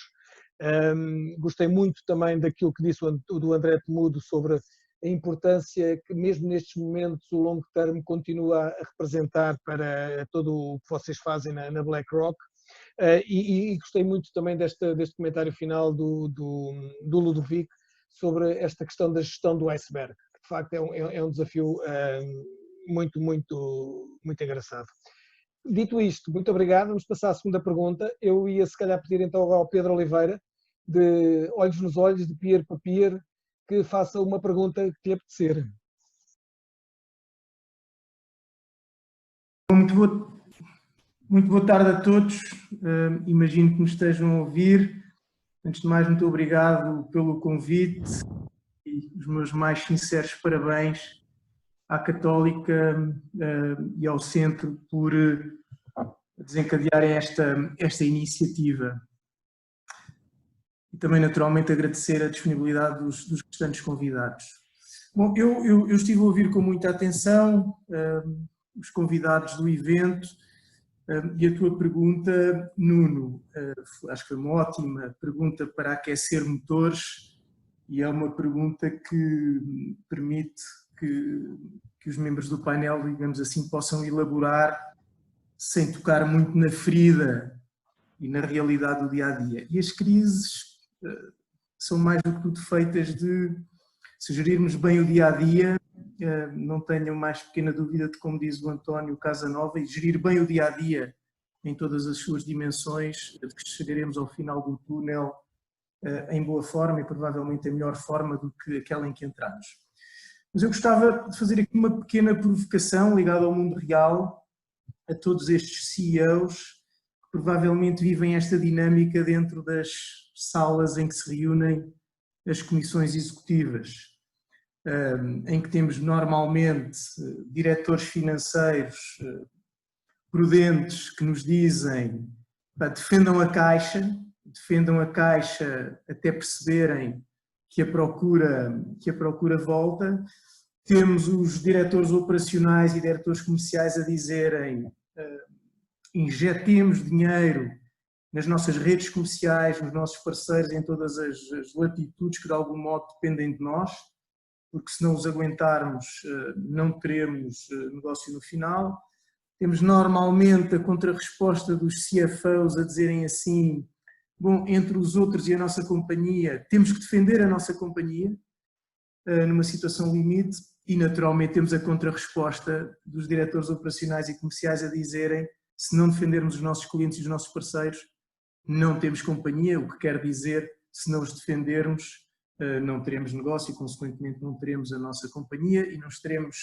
Gostei muito também daquilo que disse do André Temudo sobre a importância que mesmo nestes momentos o long term continua a representar para todo o que vocês fazem na BlackRock. E gostei muito também deste comentário final do Ludovico sobre esta questão da gestão do iceberg, que de facto é um desafio muito engraçado. Dito isto, muito obrigado. Vamos passar à segunda pergunta. Eu ia se calhar pedir então ao Pedro Oliveira, de olhos nos olhos, de peer para peer, que faça uma pergunta que lhe apetecer. Muito boa tarde a todos. Imagino que me estejam a ouvir. Antes de mais, muito obrigado pelo convite e os meus mais sinceros parabéns à Católica e ao Centro por desencadearem esta iniciativa. E também, naturalmente, agradecer a disponibilidade dos restantes convidados. Bom, eu estive a ouvir com muita atenção os convidados do evento E a tua pergunta, Nuno, acho que foi uma ótima pergunta para aquecer motores e é uma pergunta que permite que os membros do painel, digamos assim, possam elaborar sem tocar muito na ferida e na realidade do dia-a-dia. E as crises são mais do que tudo feitas de, se gerirmos bem o dia-a-dia, não tenham mais pequena dúvida de, como diz o António Casanova, e gerir bem o dia-a-dia em todas as suas dimensões, de que chegaremos ao final do túnel em boa forma e provavelmente em melhor forma do que aquela em que entramos. Mas eu gostava de fazer aqui uma pequena provocação ligada ao mundo real, a todos estes CEOs que provavelmente vivem esta dinâmica dentro das salas em que se reúnem as comissões executivas, em que temos normalmente diretores financeiros prudentes que nos dizem: defendam a Caixa até perceberem que a procura volta. Temos os diretores operacionais e diretores comerciais a dizerem: injetemos dinheiro nas nossas redes comerciais, nos nossos parceiros em todas as latitudes que de algum modo dependem de nós, porque se não os aguentarmos não teremos negócio no final. Temos normalmente a contrarresposta dos CFOs a dizerem assim: bom, entre os outros e a nossa companhia, temos que defender a nossa companhia numa situação limite, e naturalmente temos a contrarresposta dos diretores operacionais e comerciais a dizerem: se não defendermos os nossos clientes e os nossos parceiros, não temos companhia, o que quer dizer, se não os defendermos, não teremos negócio e consequentemente não teremos a nossa companhia e não estaremos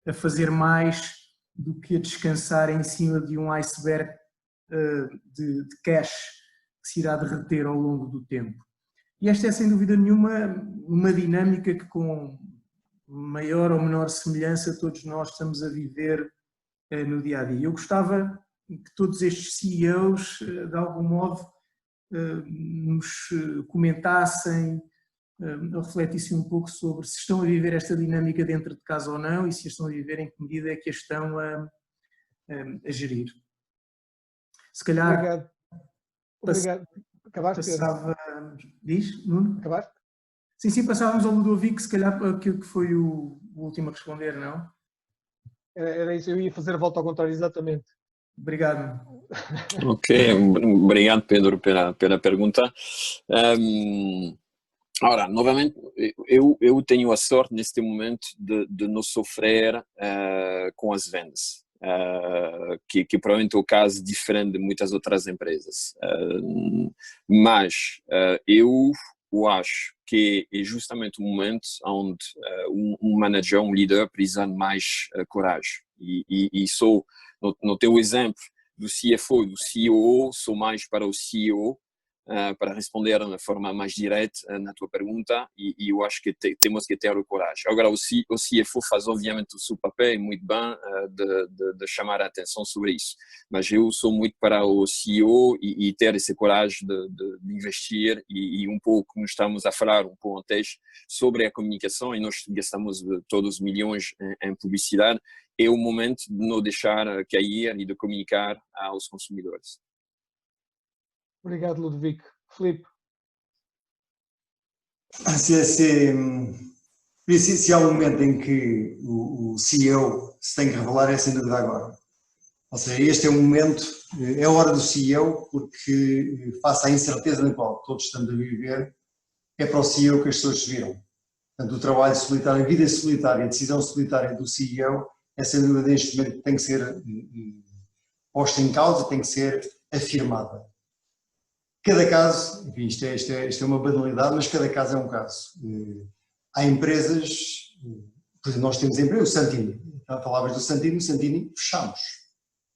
a fazer mais do que a descansar em cima de um iceberg de cash que se irá derreter ao longo do tempo. E esta é, sem dúvida nenhuma, uma dinâmica que, com maior ou menor semelhança, todos nós estamos a viver no dia-a-dia. Eu gostava que todos estes CEOs, de algum modo, nos comentassem ou refletissem um pouco sobre se estão a viver esta dinâmica dentro de casa ou não, e se a estão a viver, em que medida é que a estão a gerir. Se calhar... Obrigado. Acabaste, passava... Diz, Nuno? Acabaste? Sim, passávamos ao Ludovico, se calhar aquilo que foi o último a responder, não? Era isso, eu ia fazer a volta ao contrário, exatamente. Obrigado. Ok, obrigado, Pedro, pela pergunta. Ora, novamente, eu tenho a sorte neste momento de não sofrer com as vendas, que provavelmente é o caso diferente de muitas outras empresas. Mas eu acho que é justamente o momento onde um manager, um líder, precisa de mais coragem. E sou, no teu exemplo do CFO e do CEO, sou mais para o CEO, para responder de forma mais direta na tua pergunta, e eu acho que temos que ter coragem. Agora, o CFO faz obviamente o seu papel muito bem de chamar a atenção sobre isso, mas eu sou muito para o CEO e ter essa coragem de investir, e um pouco nós estamos a falar um pouco antes sobre a comunicação, e nós gastamos todos milhões em publicidade. É o momento de não deixar cair e de comunicar aos consumidores. Obrigado, Ludovico. Filipe. Se há um momento em que o CEO se tem que revelar, é sem dúvida agora. Ou seja, este é um momento, é a hora do CEO, porque face à incerteza na qual todos estamos a viver, é para o CEO que as pessoas se viram. Portanto, o trabalho solitário, a vida solitária, a decisão solitária do CEO é sem dúvida neste momento que tem que ser posta em causa, tem que ser afirmada. Cada caso, enfim, isto é uma banalidade, mas cada caso é um caso. Há empresas, por exemplo, nós temos a empresa, o Santini, falavas do Santini, fechamos.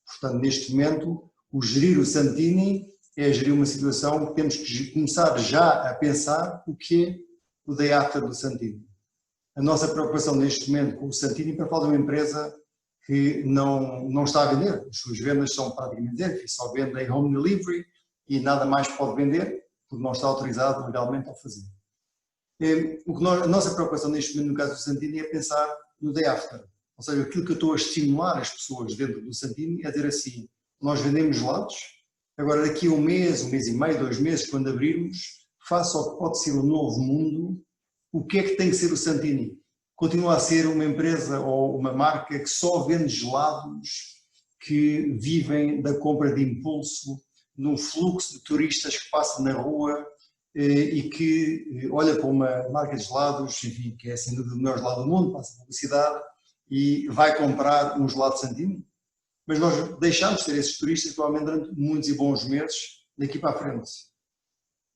Portanto, neste momento, o gerir o Santini é gerir uma situação que temos que começar já a pensar o que é o day after do Santini. A nossa preocupação neste momento com o Santini, para falar de uma empresa que não está a vender, as suas vendas são praticamente zero, só vende em home delivery, e nada mais pode vender, porque não está autorizado legalmente a fazer. A nossa preocupação neste momento, no caso do Santini, é pensar no day after. Ou seja, aquilo que eu estou a estimular as pessoas dentro do Santini é dizer assim: nós vendemos gelados. Agora, daqui a um mês e meio, 2 meses, quando abrirmos, face ao que pode ser o novo mundo, o que é que tem que ser o Santini? Continua a ser uma empresa ou uma marca que só vende gelados, que vivem da compra de impulso, num fluxo de turistas que passam na rua e que olha para uma marca de gelados, enfim, que é sem dúvida o melhor gelado do mundo, passa publicidade e vai comprar um gelado Santini. Mas nós deixamos de ter esses turistas provavelmente durante muitos e bons meses daqui para a frente.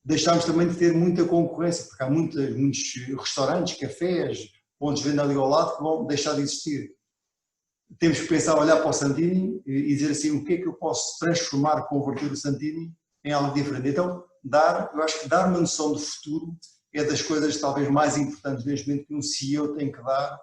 Deixamos também de ter muita concorrência, porque há muitos restaurantes, cafés, pontos de venda ali ao lado que vão deixar de existir. Temos que pensar, olhar para o Santini e dizer assim, o que é que eu posso transformar, converter o Santini em algo diferente. Então, eu acho que dar uma noção do futuro é das coisas talvez mais importantes neste momento que um CEO tem que dar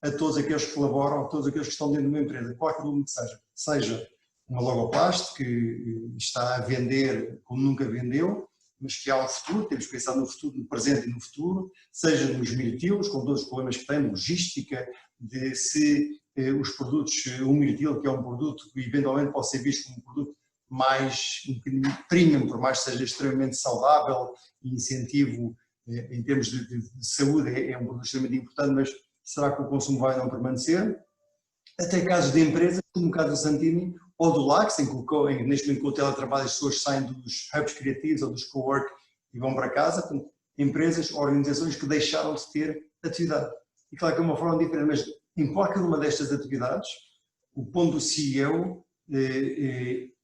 a todos aqueles que colaboram, a todos aqueles que estão dentro de uma empresa, qualquer volume que seja. Seja uma Logoplast que está a vender como nunca vendeu, mas que há um futuro, temos que pensar no futuro, no presente e no futuro, seja nos mirtilos, com todos os problemas que tem, logística, de se os produtos, o mirtilo, que é um produto que eventualmente pode ser visto como um produto mais um bocadinho premium, por mais que seja extremamente saudável e incentivo em termos de saúde, é um produto extremamente importante, mas será que o consumo vai não permanecer? Até casos de empresas, como o caso do Santini, ou do Lax, neste momento com o teletrabalho as pessoas saem dos hubs criativos ou dos co-work e vão para casa, portanto, empresas, organizações que deixaram de ter atividade. E claro que é uma forma diferente, mas em qualquer uma destas atividades, o ponto do CEO,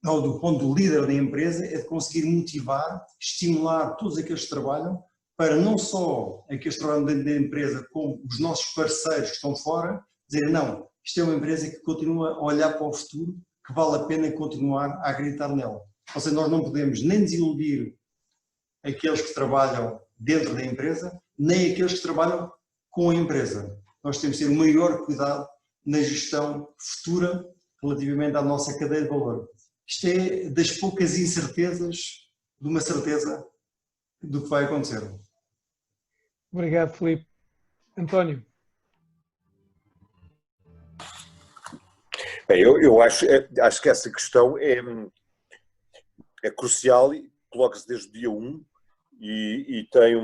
ou do ponto do líder da empresa, é de conseguir motivar, estimular todos aqueles que trabalham, para não só aqueles que trabalham dentro da empresa, como os nossos parceiros que estão fora, dizer não, isto é uma empresa que continua a olhar para o futuro, que vale a pena continuar a acreditar nela. Ou seja, nós não podemos nem desiludir aqueles que trabalham dentro da empresa, nem aqueles que trabalham com a empresa. Nós temos de ter o maior cuidado na gestão futura relativamente à nossa cadeia de valor. Isto é das poucas incertezas de uma certeza do que vai acontecer. Obrigado, Filipe. António. Bem, eu acho que essa questão é crucial e coloca-se desde o dia 1 e tem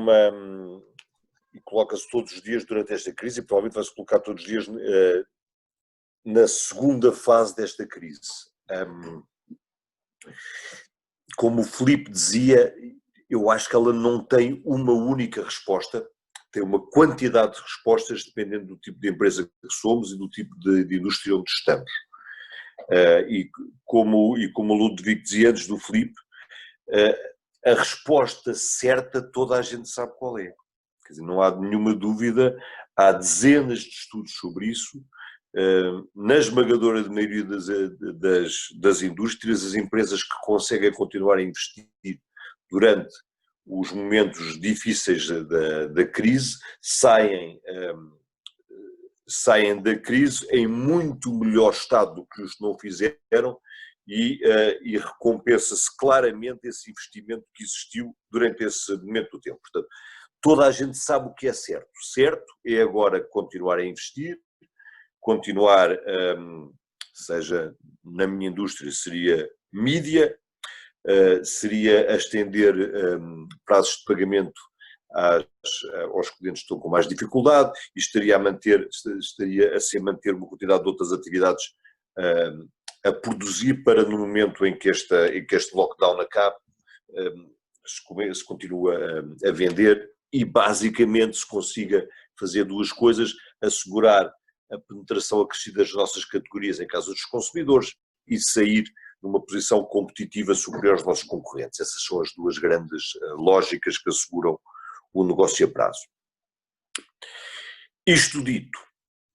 e coloca-se todos os dias durante esta crise e provavelmente vai-se colocar todos os dias na segunda fase desta crise. Como o Filipe dizia, eu acho que ela não tem uma única resposta, tem uma quantidade de respostas dependendo do tipo de empresa que somos e do tipo de indústria onde estamos. E como o Ludwig dizia antes do Filipe, a resposta certa toda a gente sabe qual é. Quer dizer, não há nenhuma dúvida, há dezenas de estudos sobre isso. Na esmagadora maioria das indústrias, as empresas que conseguem continuar a investir durante os momentos difíceis da crise saem da crise em muito melhor estado do que os que não fizeram e recompensa-se claramente esse investimento que existiu durante esse momento do tempo. Portanto, toda a gente sabe o que é certo. Certo é agora continuar a investir, continuar, seja na minha indústria seria mídia, seria a estender prazos de pagamento aos clientes que estão com mais dificuldade e estaria a ser manter uma quantidade de outras atividades a produzir para no momento em que este lockdown acabe, se continua a vender e basicamente se consiga fazer duas coisas, assegurar a penetração acrescida das nossas categorias em casa dos consumidores e sair numa posição competitiva superior aos nossos concorrentes. Essas são as duas grandes lógicas que asseguram o negócio a prazo. Isto dito,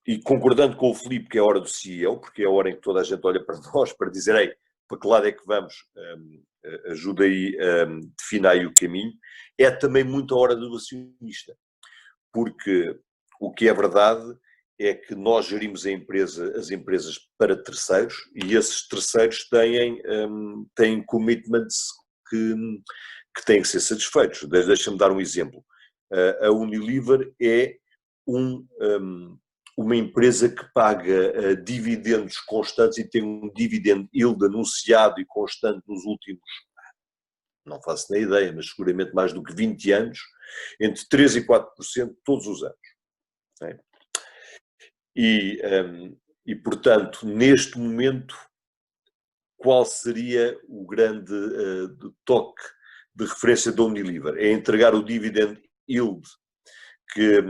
e concordando com o Filipe que é a hora do CEO, porque é a hora em que toda a gente olha para nós para dizer, ei, para que lado é que vamos, ajuda aí, defina aí o caminho, é também muito a hora do acionista, porque o que é verdade é que nós gerimos as empresas para terceiros e esses terceiros têm commitments que têm que ser satisfeitos. Deixa-me dar um exemplo. A Unilever é um uma empresa que paga dividendos constantes e tem um dividend yield anunciado e constante nos últimos, não faço nem ideia, mas seguramente mais do que 20 anos, entre 3% e 4% todos os anos. Né? E, portanto, neste momento, qual seria o grande toque de referência da Unilever? É entregar o dividend yield que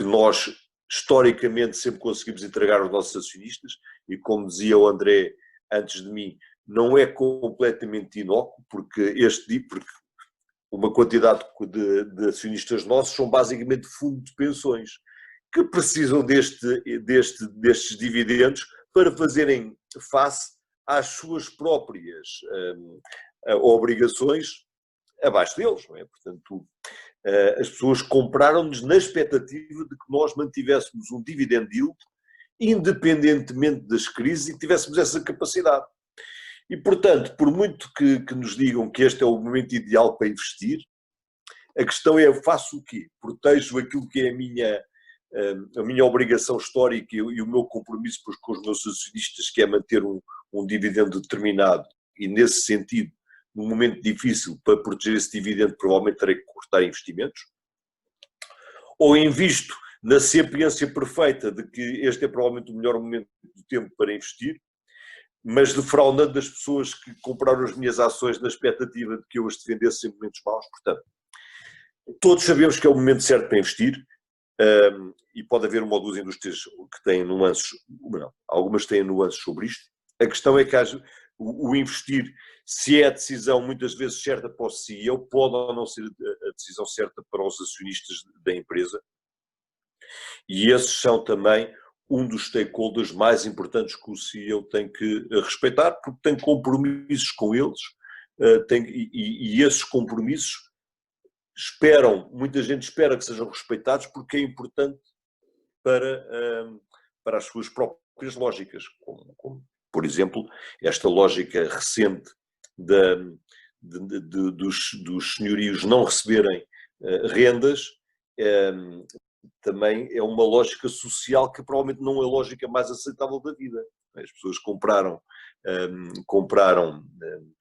nós historicamente sempre conseguimos entregar aos nossos acionistas, e como dizia o André antes de mim, não é completamente inócuo, porque uma quantidade de acionistas nossos são basicamente fundos de pensões, que precisam destes dividendos para fazerem face às suas próprias obrigações abaixo deles, não é? Portanto, as pessoas compraram-nos na expectativa de que nós mantivéssemos um dividend yield independentemente das crises e tivéssemos essa capacidade. E, portanto, por muito que nos digam que este é o momento ideal para investir, a questão é: eu faço o quê? Protejo aquilo que é a minha obrigação histórica e o meu compromisso com os meus acionistas, que é manter um dividendo determinado, e nesse sentido, num momento difícil, para proteger esse dividendo, provavelmente terei que cortar investimentos? Ou invisto na sapiência perfeita de que este é provavelmente o melhor momento do tempo para investir, mas defraudando as pessoas que compraram as minhas ações na expectativa de que eu as defendesse em momentos maus? Portanto, todos sabemos que é o momento certo para investir, e pode haver uma ou duas indústrias que têm nuances, não, algumas têm nuances sobre isto. A questão é que o investir, se é a decisão muitas vezes certa para o CEO, pode ou não ser a decisão certa para os acionistas da empresa, e esses são também um dos stakeholders mais importantes que o CEO tem que respeitar, porque tem compromissos com eles, e esses compromissos muita gente espera que sejam respeitados, porque é importante para as suas próprias lógicas, como por exemplo, esta lógica recente dos senhorios não receberem rendas, também é uma lógica social que provavelmente não é a lógica mais aceitável da vida. As pessoas compraram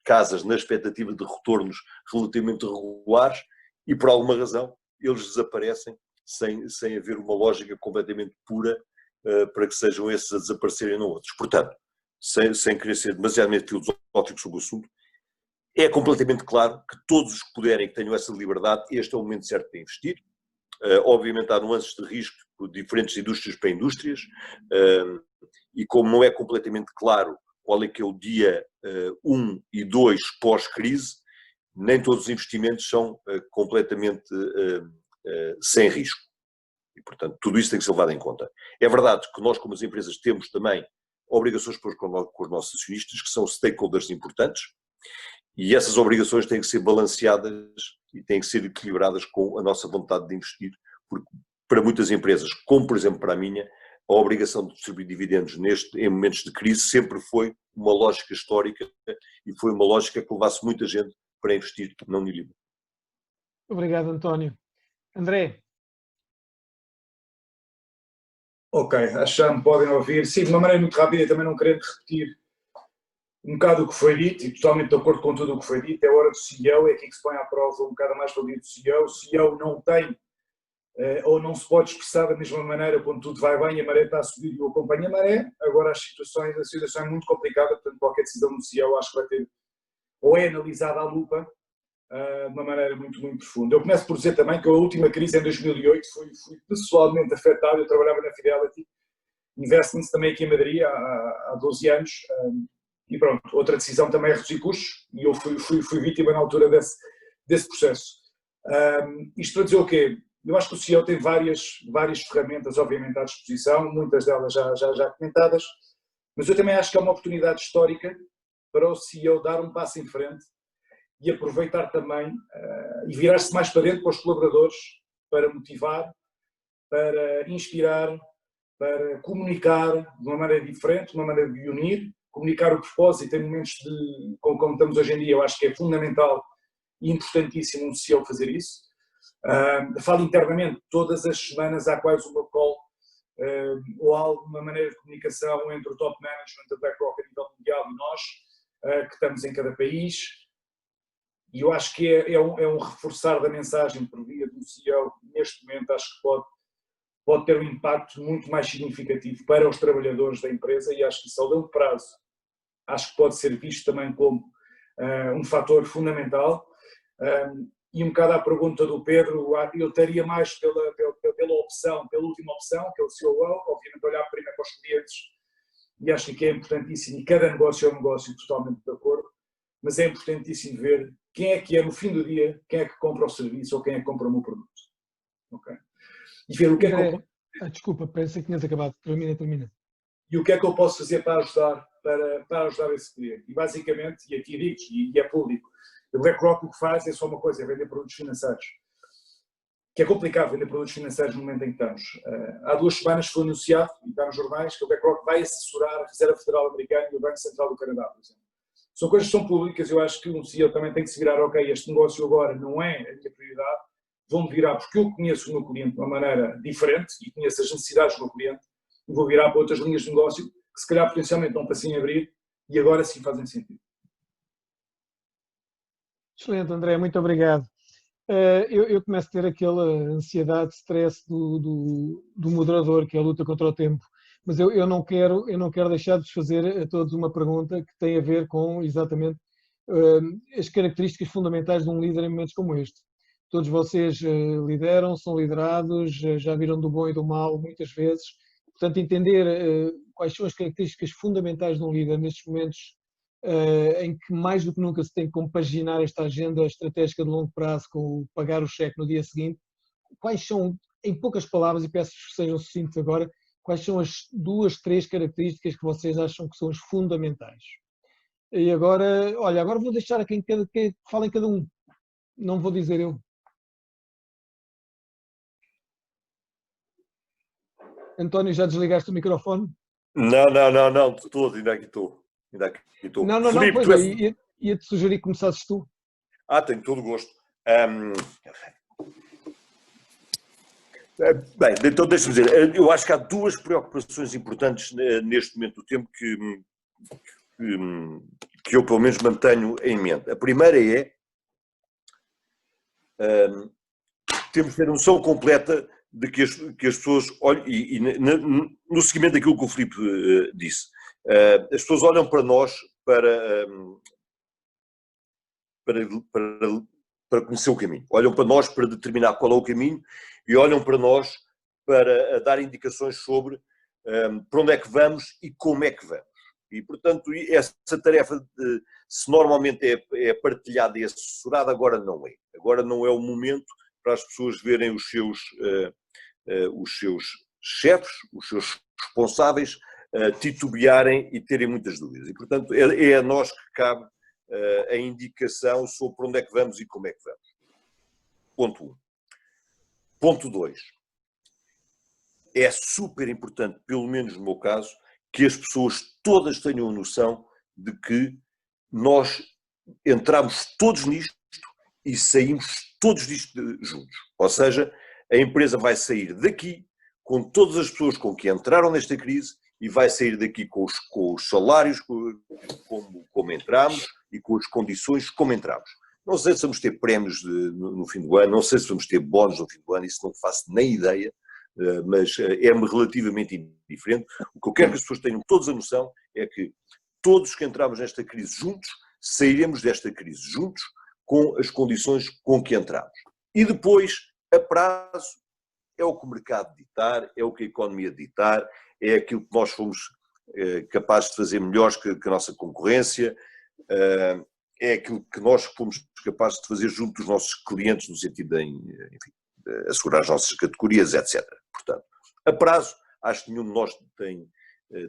casas na expectativa de retornos relativamente regulares e, por alguma razão, eles desaparecem sem haver uma lógica completamente pura para que sejam esses a desaparecerem e não outros. Portanto, sem querer ser demasiadamente filosófico sobre o assunto, é completamente claro que todos os que puderem, que tenham essa liberdade, este é o momento certo para investir. Obviamente há nuances de risco de diferentes indústrias para indústrias, e como não é completamente claro qual é que é o dia 1 e 2 pós-crise, nem todos os investimentos são completamente sem risco. E, portanto, tudo isso tem que ser levado em conta. É verdade que nós, como as empresas, temos também obrigações com os nossos acionistas, que são stakeholders importantes, e essas obrigações têm que ser balanceadas e têm que ser equilibradas com a nossa vontade de investir, porque para muitas empresas, como por exemplo para a minha, a obrigação de distribuir dividendos em momentos de crise sempre foi uma lógica histórica e foi uma lógica que levasse muita gente para investir na Unilever. Obrigado, António. André. Ok, acho que já me podem ouvir. Sim, de uma maneira muito rápida, também não querendo repetir um bocado o que foi dito, e totalmente de acordo com tudo o que foi dito. É hora do CEO, é aqui que se põe à prova um bocado a mais-valia do CEO. O CEO não tem, ou não se pode expressar da mesma maneira quando tudo vai bem e a maré está a subir e eu acompanho a maré. Agora a situação é muito complicada, portanto qualquer decisão do CEO acho que vai ter, ou é analisada à lupa, de uma maneira muito, muito profunda. Eu começo por dizer também que a última crise em 2008 fui pessoalmente afetado. Eu trabalhava na Fidelity Investments também aqui em Madrid há 12 anos, e pronto, outra decisão também é reduzir custos, e eu fui vítima na altura desse processo. Isto para dizer o quê? Eu acho que o CEO tem várias ferramentas, obviamente, à disposição, muitas delas já comentadas, mas eu também acho que é uma oportunidade histórica para o CEO dar um passo em frente e aproveitar também e virar-se mais para dentro para os colaboradores, para motivar, para inspirar, para comunicar de uma maneira diferente, de uma maneira de unir, comunicar o propósito em momentos como estamos hoje em dia. Eu acho que é fundamental e importantíssimo um CEO fazer isso. Falo internamente, todas as semanas há quase uma call ou alguma maneira de comunicação entre o top management da BlackRock a nível mundial e nós, que estamos em cada país. E eu acho que é um reforçar da mensagem por via do CEO, neste momento acho que pode ter um impacto muito mais significativo para os trabalhadores da empresa, e acho que isso, ao longo prazo, acho que pode ser visto também como um fator fundamental. E um bocado à pergunta do Pedro, eu estaria mais pela opção, pela última opção, que é o COO, obviamente olhar primeiro para os clientes, e acho que é importantíssimo, e cada negócio é um negócio, totalmente de acordo, mas é importantíssimo ver quem é que é, no fim do dia, quem é que compra o serviço ou quem é que compra o meu produto. Okay? E ver o que é que eu... Desculpa, pensei que tinhas acabado. Termina. E o que é que eu posso fazer para ajudar esse cliente? E basicamente, e aqui digo, e é público, a BlackRock o que faz é só uma coisa, é vender produtos financeiros. Que é complicado vender produtos financeiros no momento em que estamos. Há 2 semanas foi anunciado, e está nos jornais, que a BlackRock vai assessorar a Reserva Federal Americana e o Banco Central do Canadá, por exemplo. São coisas que são públicas, eu acho que um CEO também tem que se virar, ok, este negócio agora não é a minha prioridade, vou-me virar porque eu conheço o meu cliente de uma maneira diferente e conheço as necessidades do meu cliente, e vou virar para outras linhas de negócio que se calhar potencialmente não passem a abrir e agora sim fazem sentido. Excelente, André, muito obrigado. Eu começo a ter aquela ansiedade, stress do moderador, que é a luta contra o tempo. Mas eu não quero deixar de vos fazer a todos uma pergunta que tem a ver com exatamente as características fundamentais de um líder em momentos como este. Todos vocês lideram, são liderados, já viram do bom e do mal muitas vezes. Portanto, entender quais são as características fundamentais de um líder nestes momentos em que mais do que nunca se tem que compaginar esta agenda estratégica de longo prazo com o pagar o cheque no dia seguinte. Quais são, em poucas palavras, e peço que sejam sucintos agora, quais são as 2, 3 características que vocês acham que são as fundamentais? E agora, olha, agora vou deixar a quem fala em cada um. Não vou dizer eu. António, já desligaste o microfone? Não, de todo, ainda aqui estou. Não, Filipe, pois é, ia-te sugerir que começasses tu. Tenho todo o gosto. Bem, então deixa-me dizer, eu acho que há 2 preocupações importantes neste momento do tempo que eu pelo menos mantenho em mente. A primeira é temos de ter noção completa de que as pessoas olham, e no seguimento daquilo que o Filipe disse, as pessoas olham para nós para conhecer o caminho, olham para nós para determinar qual é o caminho e olham para nós para dar indicações sobre para onde é que vamos e como é que vamos. E, portanto, essa tarefa, se normalmente é partilhada e assessorada, agora não é. Agora não é o momento para as pessoas verem os seus chefes, os seus responsáveis, titubearem e terem muitas dúvidas. E, portanto, é a nós que cabe a indicação sobre onde é que vamos e como é que vamos. Ponto 1. Ponto 2. É super importante, pelo menos no meu caso, que as pessoas todas tenham a noção de que nós entramos todos nisto e saímos todos disto juntos. Ou seja, a empresa vai sair daqui com todas as pessoas com que entraram nesta crise e vai sair daqui com os salários como entramos e com as condições como entramos. Não sei se vamos ter prémios no fim do ano, não sei se vamos ter bónus no fim do ano, isso não faço nem ideia, mas é-me relativamente indiferente. O que eu quero que as pessoas tenham todos a noção é que todos que entramos nesta crise juntos, sairemos desta crise juntos com as condições com que entramos. E depois, a prazo, é o que o mercado ditar, é o que a economia ditar, é aquilo que nós fomos capazes de fazer melhores que a nossa concorrência, é aquilo que nós fomos capazes de fazer junto dos nossos clientes, no sentido de, enfim, de assegurar as nossas categorias, etc. Portanto, a prazo, acho que nenhum de nós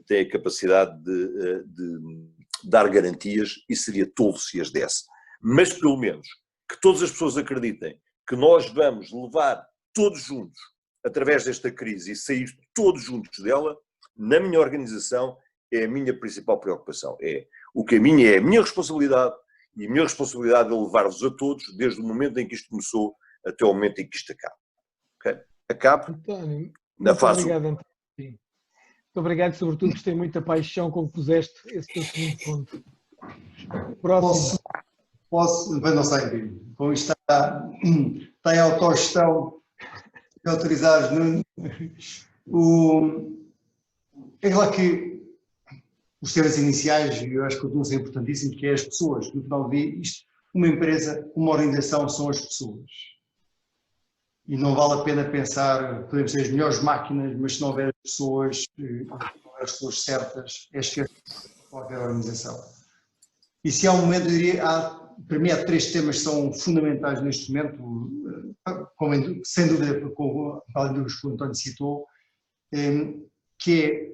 tem a capacidade de dar garantias e seria tolo se as desse. Mas, pelo menos, que todas as pessoas acreditem que nós vamos levar todos juntos, através desta crise, e sair todos juntos dela, na minha organização, é a minha principal preocupação. O caminho é a minha responsabilidade, e a minha responsabilidade é levar-vos a todos, desde o momento em que isto começou, até o momento em que isto acabe. Okay? Acabe António, na fase... Obrigado, António. Muito obrigado, sobretudo, gostei muito da paixão com que puseste esse teu segundo ponto. Próximo. Posso, mas não sei, com isto está em autogestão, autorizados. É claro que os temas iniciais, eu acho que continuam a ser importantíssimos, que é as pessoas. No final do dia, uma empresa, uma organização são as pessoas. E não vale a pena pensar, podemos ter as melhores máquinas, mas se não houver as pessoas certas, é esquecer qualquer organização. E se há um momento, eu diria, para mim há 3 temas que são fundamentais neste momento, sem dúvida, além dos que o António citou, que é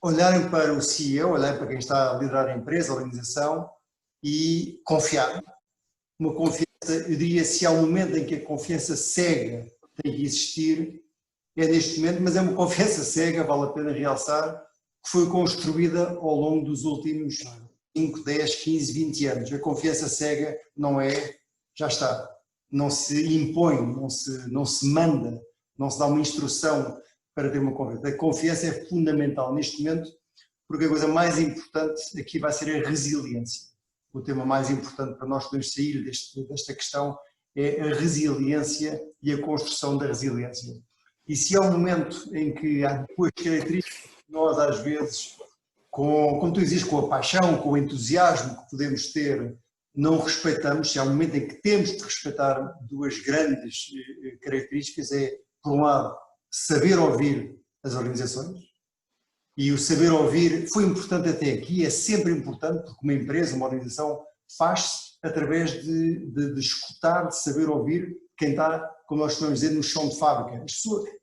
olharem para o CEO, olharem para quem está a liderar a empresa, a organização e confiar. Uma confiança, eu diria, se há um momento em que a confiança cega tem que existir, é neste momento, mas é uma confiança cega, vale a pena realçar, que foi construída ao longo dos últimos 5, 10, 15, 20 anos. A confiança cega não é, já está, não se impõe, não se manda, não se dá uma instrução para ter uma confiança. A confiança é fundamental neste momento, porque a coisa mais importante aqui vai ser a resiliência. O tema mais importante para nós podermos sair desta questão é a resiliência e a construção da resiliência. E se há um momento em que há 2 características que nós às vezes, como tu dizes, com a paixão, com o entusiasmo que podemos ter, não respeitamos, se há um momento em que temos de respeitar 2 grandes características, é, por um lado, saber ouvir as organizações, e o saber ouvir foi importante até aqui, é sempre importante, porque uma empresa, uma organização, faz-se através de escutar, de saber ouvir quem está, como nós costumamos dizer, no chão de fábrica.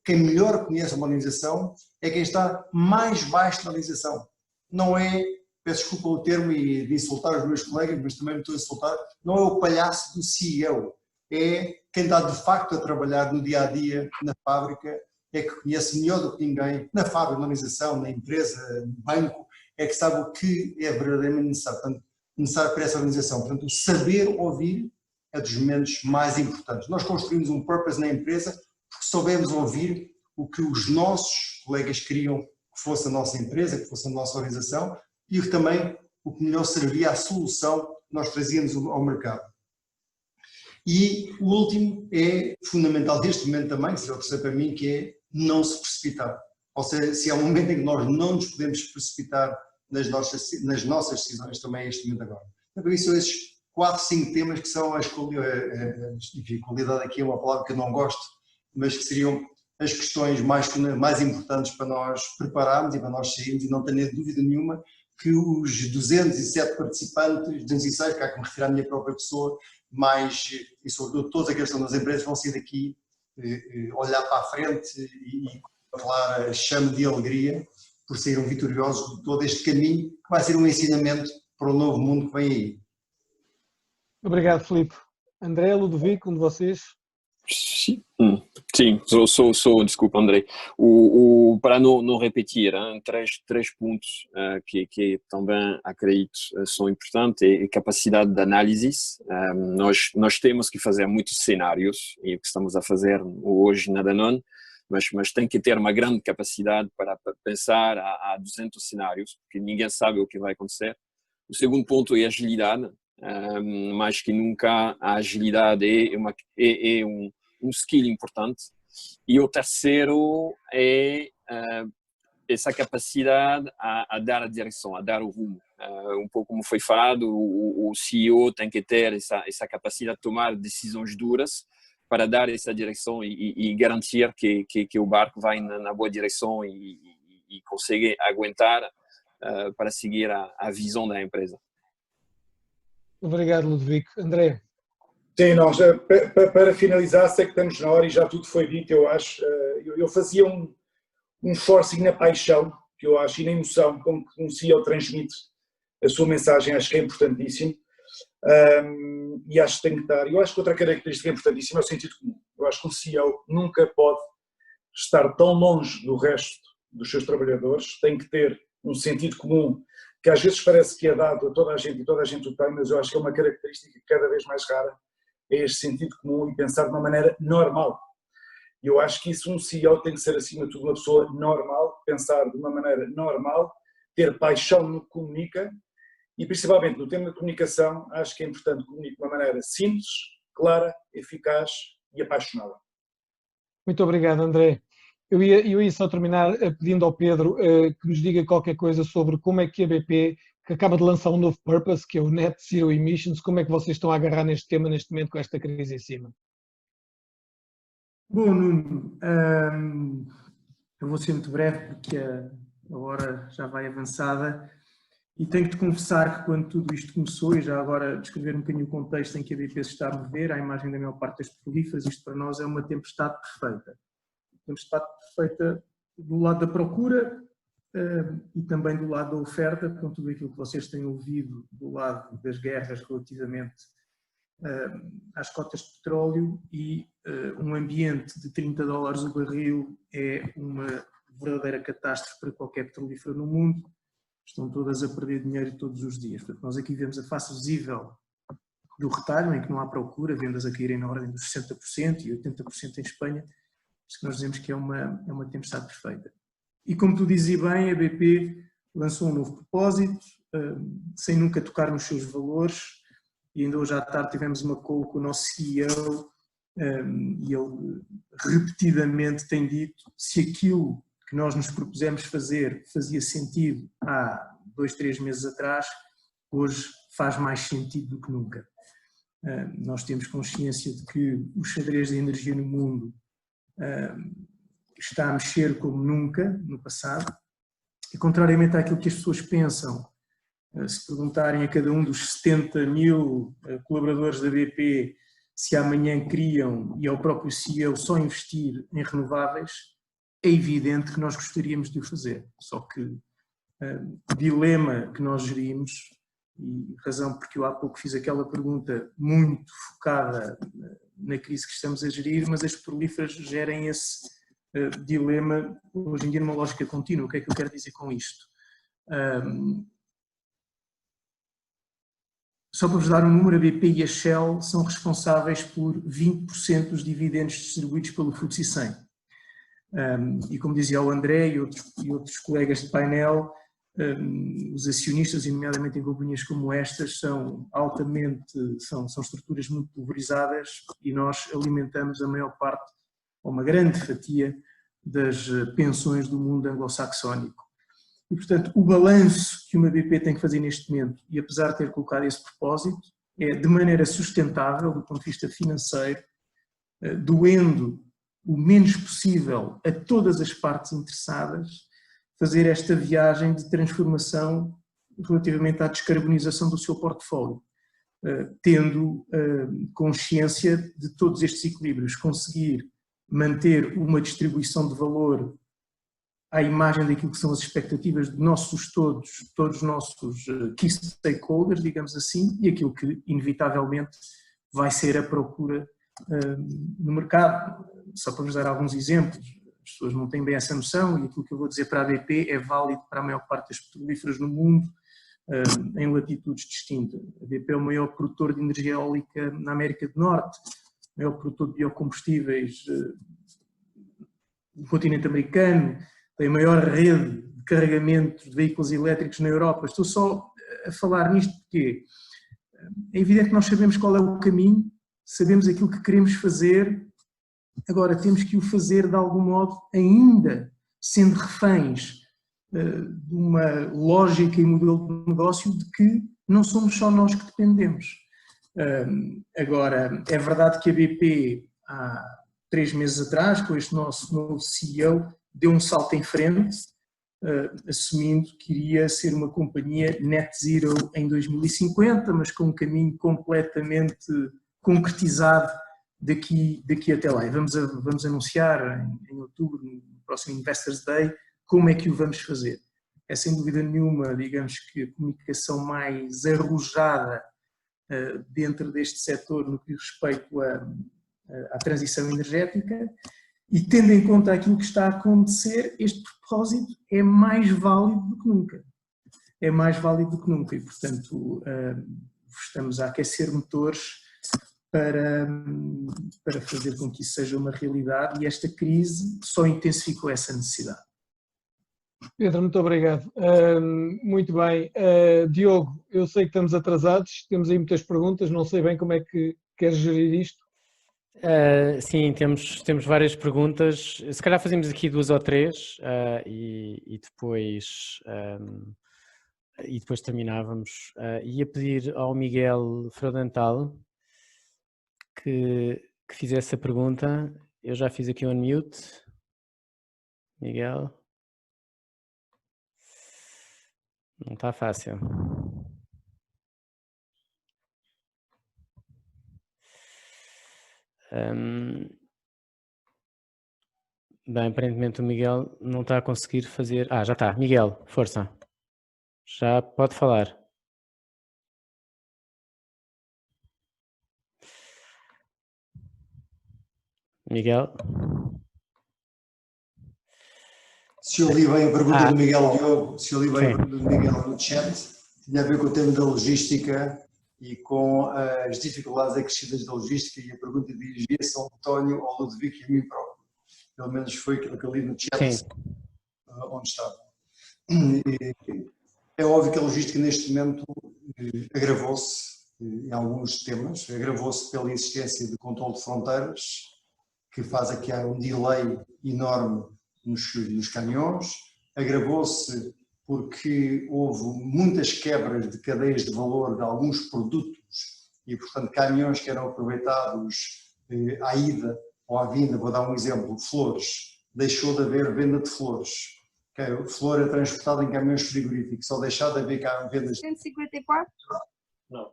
Quem melhor conhece uma organização é quem está mais baixo na organização. Não é, peço desculpa o termo e de insultar os meus colegas, mas também me estou a insultar, não é o palhaço do CEO, é quem está de facto a trabalhar no dia-a-dia na fábrica, é que conhece melhor do que ninguém, na fábrica, na organização, na empresa, no banco, é que sabe o que é verdadeiramente necessário, portanto, necessário para essa organização. Portanto, o saber ouvir é dos momentos mais importantes. Nós construímos um purpose na empresa porque soubemos ouvir o que os nossos colegas queriam que fosse a nossa empresa, que fosse a nossa organização, e também o que melhor servia à solução que nós trazíamos ao mercado. E o último é fundamental neste momento também, seria o terceiro para mim, que é não se precipitar. Ou seja, se há um momento em que nós não nos podemos precipitar nas nossas decisões, também é este momento agora. Então, por isso, são esses 4, 5 temas que são enfim, qualidade aqui é uma palavra que eu não gosto, mas que seriam as questões mais importantes para nós prepararmos e para nós sairmos, e não tenho dúvida nenhuma que os 207 participantes, 206, que há que me referir à minha própria pessoa, e sobretudo todos aqueles que estão nas empresas vão sair daqui, olhar para a frente e falar a chama de alegria por saíram vitoriosos de todo este caminho, que vai ser um ensinamento para o novo mundo que vem aí. Obrigado, Filipe. André, Ludovico, um de vocês? Sim, desculpa, André. Para não repetir, três pontos que também acredito são importantes é a capacidade de análise. Nós temos que fazer muitos cenários, e o que estamos a fazer hoje na Danone, mas tem que ter uma grande capacidade para pensar a 200 cenários, porque ninguém sabe o que vai acontecer. O segundo ponto é a agilidade. Mais que nunca a agilidade é um skill importante. E o terceiro é essa capacidade a dar a direção, a dar o rumo. Um pouco como foi falado, o CEO tem que ter essa capacidade de tomar decisões duras para dar essa direção e garantir que o barco vai na boa direção e consegue aguentar para seguir a visão da empresa. Obrigado, Ludovico. André? Sim, nós, para finalizar, sei que estamos na hora e já tudo foi dito, eu acho. Eu fazia um forcing na paixão, que eu acho, e na emoção, como um CEO transmite a sua mensagem, acho que é importantíssimo. E acho que tem que estar. Eu acho que outra característica importantíssima é o sentido comum. Eu acho que um CEO nunca pode estar tão longe do resto dos seus trabalhadores, tem que ter um sentido comum que às vezes parece que é dado a toda a gente e toda a gente o tem, mas eu acho que é uma característica cada vez mais rara este sentido comum e pensar de uma maneira normal. E eu acho que isso, um CEO tem que ser, acima de tudo, uma pessoa normal, pensar de uma maneira normal, ter paixão no que comunica e, principalmente no tema da comunicação, acho que é importante comunicar de uma maneira simples, clara, eficaz e apaixonada. Muito obrigado, André. Eu ia só terminar pedindo ao Pedro que nos diga qualquer coisa sobre como é que a BP, que acaba de lançar um novo purpose, que é o Net Zero Emissions, como é que vocês estão a agarrar neste tema neste momento com esta crise em cima? Bom, Nuno, eu vou ser muito breve porque a hora já vai avançada e tenho que te confessar que quando tudo isto começou, e já agora descrever um bocadinho o contexto em que a BP se está a mover, à imagem da maior parte das petrolíferas, isto para nós é uma tempestade perfeita. Tempestade perfeita do lado da procura e também do lado da oferta, com tudo aquilo que vocês têm ouvido do lado das guerras relativamente às cotas de petróleo e um ambiente de $30 o barril é uma verdadeira catástrofe para qualquer petrolífero no mundo. Estão todas a perder dinheiro todos os dias. Portanto, nós aqui vemos a face visível do retalho, em que não há procura, vendas a caírem na ordem dos 60% e 80% em Espanha, mas que nós dizemos que é uma tempestade perfeita. E como tu dizes bem, a BP lançou um novo propósito, sem nunca tocar nos seus valores, e ainda hoje à tarde tivemos uma call com o nosso CEO e ele repetidamente tem dito se aquilo que nós nos propusemos fazer fazia sentido há 2-3 meses atrás, hoje faz mais sentido do que nunca. Nós temos consciência de que o xadrez da energia no mundo está a mexer como nunca no passado e, contrariamente àquilo que as pessoas pensam, se perguntarem a cada um dos 70 mil colaboradores da BP se amanhã queriam e ao próprio CEO só investir em renováveis, é evidente que nós gostaríamos de o fazer. Só que o dilema que nós gerimos, e razão porque eu há pouco fiz aquela pergunta muito focada na crise que estamos a gerir, mas as petrolíferas gerem esse dilema hoje em dia numa lógica contínua. O que é que eu quero dizer com isto? Só para vos dar um número, a BP e a Shell são responsáveis por 20% dos dividendos distribuídos pelo FTSE 100. E como dizia o André e outros colegas de painel, os acionistas, e nomeadamente em companhias como estas, são estruturas muito pulverizadas e nós alimentamos a maior parte, ou uma grande fatia, das pensões do mundo anglo-saxónico. E, portanto, o balanço que uma BP tem que fazer neste momento, e apesar de ter colocado esse propósito, é de maneira sustentável, do ponto de vista financeiro, doendo o menos possível a todas as partes interessadas, fazer esta viagem de transformação relativamente à descarbonização do seu portfólio, tendo consciência de todos estes equilíbrios, conseguir manter uma distribuição de valor à imagem daquilo que são as expectativas de todos os nossos key stakeholders, digamos assim, e aquilo que inevitavelmente vai ser a procura no mercado. Só para vos dar alguns exemplos, as pessoas não têm bem essa noção e aquilo que eu vou dizer para a BP é válido para a maior parte das petrolíferas no mundo, em latitudes distintas. A BP é o maior produtor de energia eólica na América do Norte, o maior produtor de biocombustíveis do continente americano, tem a maior rede de carregamento de veículos elétricos na Europa. Estou só a falar nisto porque é evidente que nós sabemos qual é o caminho, sabemos aquilo que queremos fazer, agora temos que o fazer de algum modo ainda sendo reféns de uma lógica e modelo de negócio de que não somos só nós que dependemos. Agora, é verdade que a BP há 3 meses atrás, com este nosso novo CEO, deu um salto em frente, assumindo que iria ser uma companhia net zero em 2050, mas com um caminho completamente concretizado daqui até lá. E vamos anunciar em outubro, no próximo Investors Day, como é que o vamos fazer. É sem dúvida nenhuma, digamos que a comunicação mais arrojada dentro deste setor no que diz respeito à transição energética. E tendo em conta aquilo que está a acontecer, este propósito é mais válido do que nunca. É mais válido do que nunca e, portanto, estamos a aquecer motores para fazer com que isso seja uma realidade, e esta crise só intensificou essa necessidade. Pedro, muito obrigado. Muito bem. Diogo, eu sei que estamos atrasados, temos aí muitas perguntas, não sei bem como é que queres gerir isto. Sim, temos várias perguntas. Se calhar fazemos aqui 2 ou 3 e depois terminávamos. Ia pedir ao Miguel Fraudenthal que fizesse a pergunta. Eu já fiz aqui o unmute. Miguel. Não está fácil. Bem, aparentemente o Miguel não está a conseguir fazer... já está. Miguel, força. Já pode falar. Miguel? Se eu li bem a pergunta do Miguel Diogo, se eu li bem a pergunta do Miguel no chat, tinha a ver com o tema da logística e com as dificuldades acrescidas da logística, e a pergunta dirigia-se ao António, ao Ludovico e a mim próprio. Pelo menos foi aquilo que eu li no chat, onde estava. É óbvio que a logística neste momento agravou-se em alguns temas, agravou-se pela existência de controle de fronteiras, que faz aqui um delay enorme nos caminhões, agravou-se porque houve muitas quebras de cadeias de valor de alguns produtos e, portanto, caminhões que eram aproveitados à ida ou à vinda. Vou dar um exemplo: flores. Deixou de haver venda de flores. Flor é transportada em caminhões frigoríficos, só deixou de haver vendas. 154? Não.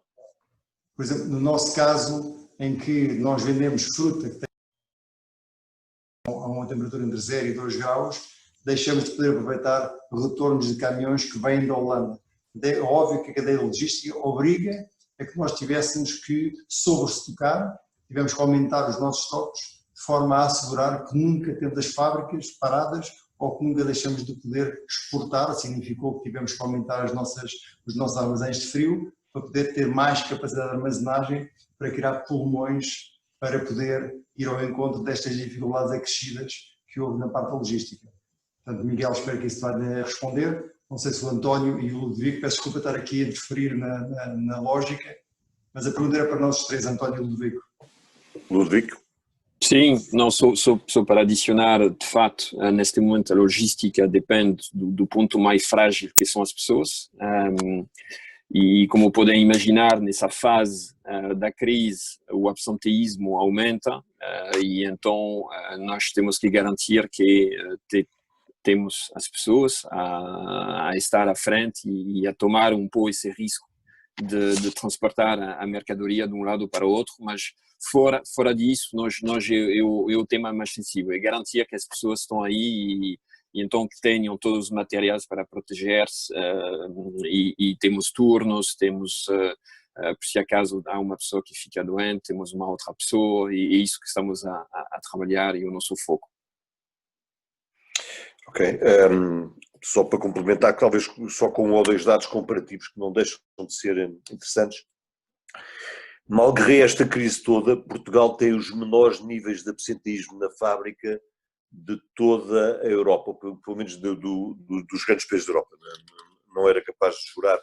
Por exemplo, no nosso caso, em que nós vendemos fruta que tem a uma temperatura entre 0 e 2 graus, deixamos de poder aproveitar retornos de caminhões que vêm da Holanda. É óbvio que a cadeia logística obriga a que nós tivéssemos que sobre-estocar, tivemos que aumentar os nossos estoques, de forma a assegurar que nunca temos as fábricas paradas ou que nunca deixamos de poder exportar. Significou que tivemos que aumentar os nossos armazéns de frio para poder ter mais capacidade de armazenagem, para criar pulmões para poder ir ao encontro destas dificuldades acrescidas que houve na parte da logística. Portanto, Miguel, espero que isso vai responder. Não sei se o António e o Ludovico, peço desculpa estar aqui a interferir na lógica, mas a pergunta era para nós três, António e Ludovico. Ludovico? Sim, não, só para adicionar, de fato, neste momento a logística depende do ponto mais frágil que são as pessoas. E como podem imaginar, nessa fase da crise, o absenteísmo aumenta e então nós temos que garantir que temos as pessoas a estar à frente e a tomar um pouco esse risco de transportar a mercadoria de um lado para o outro, mas fora disso, o tema mais sensível é garantir que as pessoas estão aí e então que tenham todos os materiais para proteger-se e temos turnos, temos, por se acaso há uma pessoa que fica doente, temos uma outra pessoa e é isso que estamos a trabalhar e o nosso foco. Ok, só para complementar, talvez só com um ou dois dados comparativos que não deixam de ser interessantes. Malgré esta crise toda, Portugal tem os menores níveis de absenteísmo na fábrica de toda a Europa, pelo menos dos grandes países da Europa. Não era capaz de jurar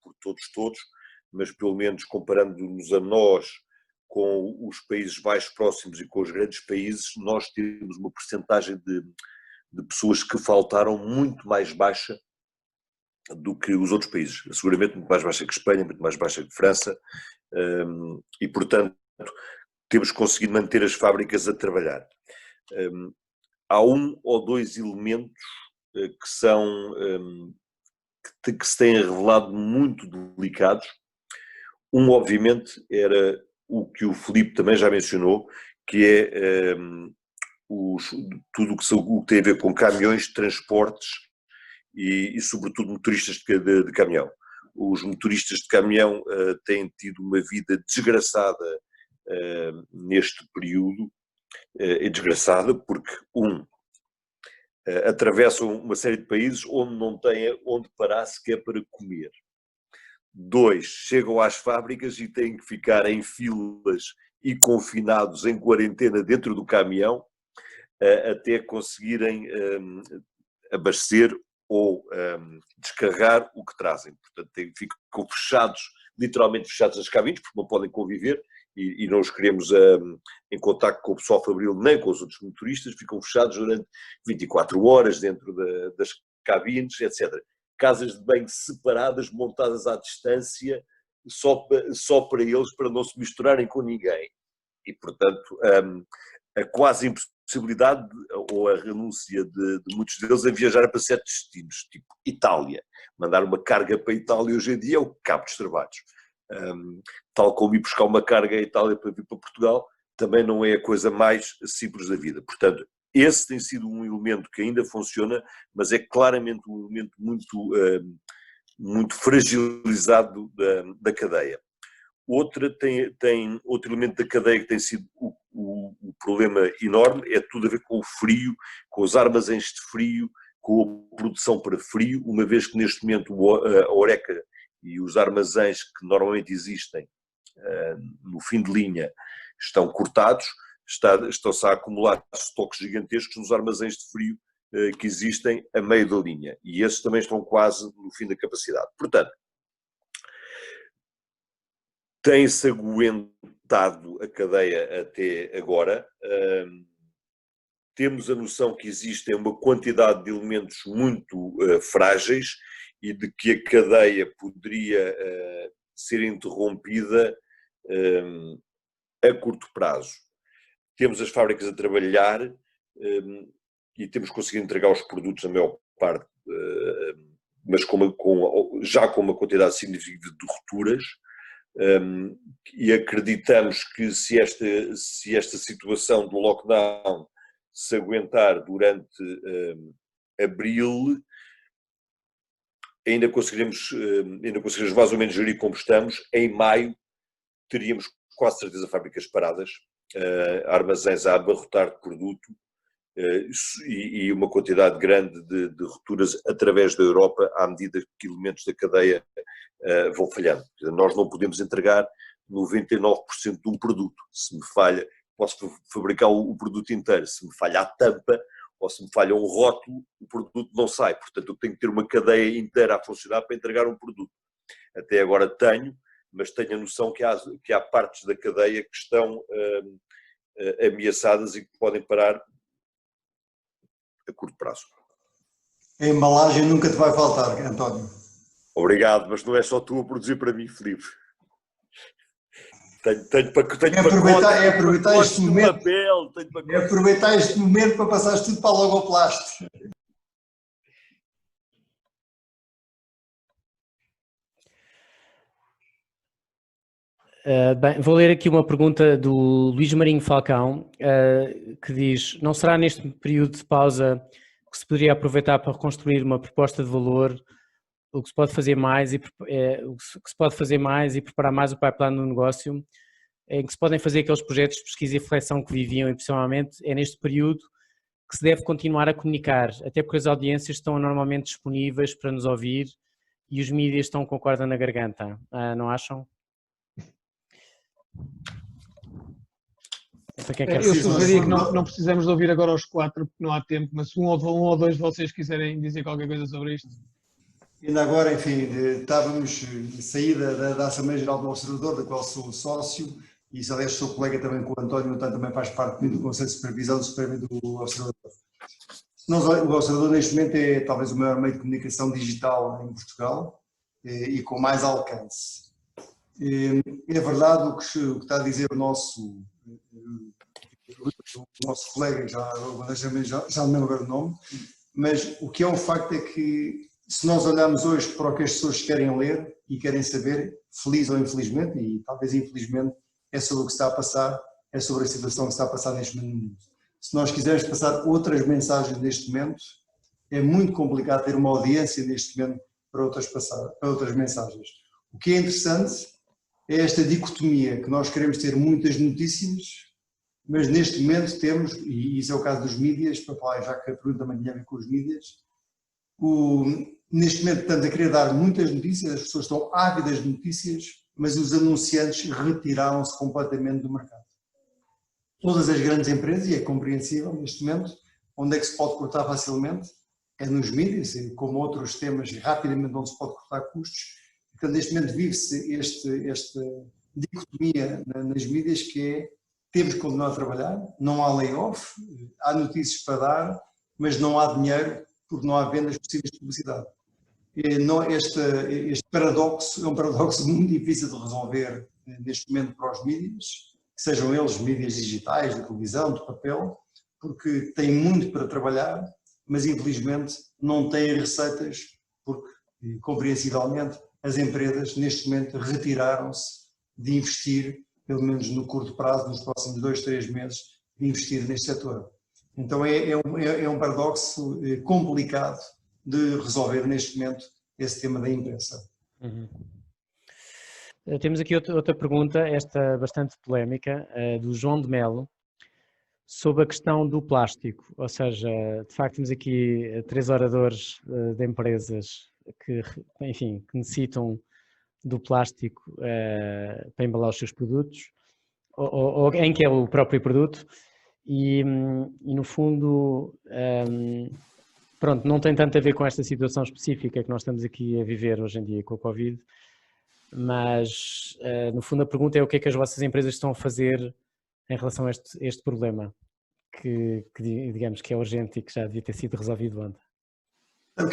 por todos, mas pelo menos comparando-nos a nós com os países mais próximos e com os grandes países, nós temos uma percentagem de pessoas que faltaram muito mais baixa do que os outros países. Seguramente muito mais baixa que Espanha, muito mais baixa que França, e portanto temos conseguido manter as fábricas a trabalhar. Há um ou dois elementos que se têm revelado muito delicados. Um, obviamente, era o que o Filipe também já mencionou, que é tudo o que tem a ver com caminhões, transportes e sobretudo motoristas de caminhão. Os motoristas de caminhão têm tido uma vida desgraçada neste período. É desgraçada porque, atravessam uma série de países onde não têm onde parar sequer para comer. 2, chegam às fábricas e têm que ficar em filas e confinados em quarentena dentro do caminhão, até conseguirem abastecer ou descarregar o que trazem. Portanto, ficam fechados, literalmente fechados nas cabines, porque não podem conviver, e não os queremos em contacto com o pessoal fabril nem com os outros motoristas, ficam fechados durante 24 horas dentro das cabines, etc. Casas de banho separadas, montadas à distância, só para eles, para não se misturarem com ninguém. E, portanto, a quase impossibilidade ou a renúncia de muitos deles a viajar para certos destinos, tipo Itália. Mandar uma carga para a Itália hoje em dia é o cabo dos trabalhos. Tal como ir buscar uma carga à Itália para vir para Portugal, também não é a coisa mais simples da vida. Portanto, esse tem sido um elemento que ainda funciona, mas é claramente um elemento muito fragilizado da cadeia. Outro elemento da cadeia que tem sido o problema enorme é tudo a ver com o frio, com os armazéns de frio, com a produção para frio, uma vez que neste momento a Horeca e os armazéns que normalmente existem no fim de linha estão cortados, estão-se a acumular estoques gigantescos nos armazéns de frio que existem a meio da linha, e esses também estão quase no fim da capacidade. Portanto, tem-se aguentado a cadeia até agora. Temos a noção que existem uma quantidade de elementos muito frágeis e de que a cadeia poderia ser interrompida a curto prazo. Temos as fábricas a trabalhar e temos conseguido entregar os produtos na maior parte, mas já com uma quantidade significativa de rupturas. E acreditamos que se esta situação do lockdown se aguentar durante abril, ainda conseguiremos mais ou menos gerir como estamos. Em maio teríamos quase certeza fábricas paradas, armazéns a abarrotar de produto e uma quantidade grande de rupturas através da Europa à medida que elementos da cadeia vão falhando. Nós não podemos entregar 99% de um produto. Se me falha, posso fabricar o produto inteiro. Se me falha a tampa ou se me falha um rótulo, o produto não sai. Portanto, eu tenho que ter uma cadeia inteira a funcionar para entregar um produto. Até agora tenho, mas tenho a noção que há partes da cadeia que estão ameaçadas e que podem parar a curto prazo. A embalagem nunca te vai faltar, António. Obrigado, mas não é só tu a produzir para mim, Filipe. Tenho aproveitar este momento. Aproveitar este momento para passares tudo para a Logoplast. Bem, vou ler aqui uma pergunta do Luís Marinho Falcão, que diz: não será neste período de pausa que se poderia aproveitar para reconstruir uma proposta de valor, o que se pode fazer mais e preparar mais o pipeline do negócio, em que se podem fazer aqueles projetos de pesquisa e reflexão que viviam e pessoalmente? É neste período que se deve continuar a comunicar, até porque as audiências estão normalmente disponíveis para nos ouvir e os mídias estão com a corda na garganta, não acham? Eu sugeria que não precisamos de ouvir agora os quatro, porque não há tempo, mas se um ou dois de vocês quiserem dizer qualquer coisa sobre isto. Ainda agora, enfim, estávamos na saída da Assembleia Geral do Observador, da qual sou sócio, e aliás sou colega também com o António, também faz parte do Conselho de Supervisão do Supervisão do Observador. O Observador neste momento é talvez o maior meio de comunicação digital em Portugal e com mais alcance. É verdade o que está a dizer o nosso colega, já não me lembro agora o nome, mas o que é um facto é que se nós olharmos hoje para o que as pessoas querem ler e querem saber, feliz ou infelizmente, e talvez infelizmente, é sobre o que está a passar, é sobre a situação que está a passar neste momento. Se nós quisermos passar outras mensagens neste momento, é muito complicado ter uma audiência neste momento para outras mensagens. O que é interessante é esta dicotomia, que nós queremos ter muitas notícias, mas neste momento temos, e isso é o caso dos mídias, para falar já que a pergunta também tinha a ver com os mídias, neste momento estamos a querer dar muitas notícias, as pessoas estão ávidas de notícias, mas os anunciantes retiraram-se completamente do mercado. todas as grandes empresas, e é compreensível neste momento, onde é que se pode cortar facilmente? É nos mídias, e como outros temas, rapidamente onde se pode cortar custos. Portanto, neste momento vive-se esta dicotomia nas mídias, que é, temos que continuar a trabalhar, não há layoff, há notícias para dar, mas não há dinheiro porque não há vendas possíveis de publicidade. Este paradoxo é um paradoxo muito difícil de resolver neste momento para os mídias, que sejam eles mídias digitais, de televisão, de papel, porque têm muito para trabalhar, mas infelizmente não têm receitas, porque, compreensivelmente, as empresas neste momento retiraram-se de investir, pelo menos no curto prazo, nos próximos 2, 3 meses, de investir neste setor. Então é um paradoxo complicado de resolver neste momento esse tema da imprensa. Uhum. Temos aqui outra pergunta, esta bastante polémica, do João de Melo, sobre a questão do plástico. Ou seja, de facto temos aqui 3 oradores de empresas que, enfim, que necessitam do plástico para embalar os seus produtos, ou em que é o próprio produto, e no fundo, pronto, não tem tanto a ver com esta situação específica que nós estamos aqui a viver hoje em dia com a Covid, mas no fundo a pergunta é o que é que as vossas empresas estão a fazer em relação a este problema, que digamos que é urgente e que já devia ter sido resolvido antes.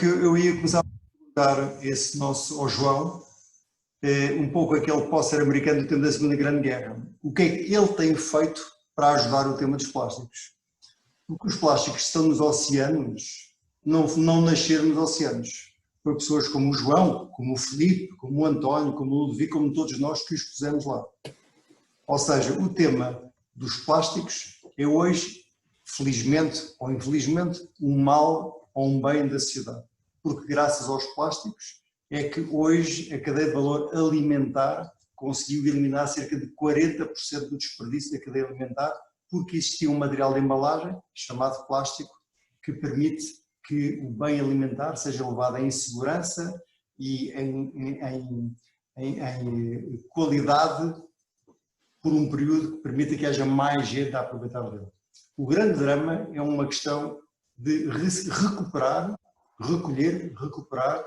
Eu ia começar a perguntar esse nosso ao João, um pouco aquele póster americano do tempo da Segunda Grande Guerra. O que é que ele tem feito para ajudar o tema dos plásticos? Porque os plásticos estão nos oceanos, não nasceram nos oceanos. Foi pessoas como o João, como o Filipe, como o António, como o Ludovico, como todos nós que os pusemos lá. Ou seja, o tema dos plásticos é hoje, felizmente ou infelizmente, um mal ou um bem da sociedade. Porque graças aos plásticos é que hoje a cadeia de valor alimentar conseguiu eliminar cerca de 40% do desperdício da cadeia alimentar, porque existia um material de embalagem, chamado plástico, que permite que o bem alimentar seja levado em segurança e em qualidade por um período que permita que haja mais gente a aproveitar dele. O grande drama é uma questão de recuperar, recolher, recuperar,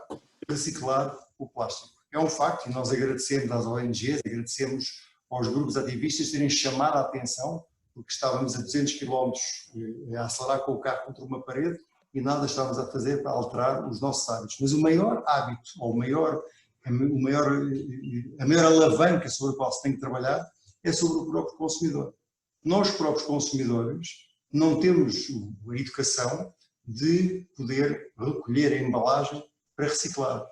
reciclar o plástico. É um facto, e nós agradecemos às ONGs, agradecemos aos grupos ativistas terem chamado a atenção, porque estávamos a 200 km a acelerar com o carro contra uma parede e nada estávamos a fazer para alterar os nossos hábitos. Mas o maior hábito, ou a maior alavanca sobre a qual se tem que trabalhar é sobre o próprio consumidor. Nós próprios consumidores não temos a educação de poder recolher a embalagem para reciclar.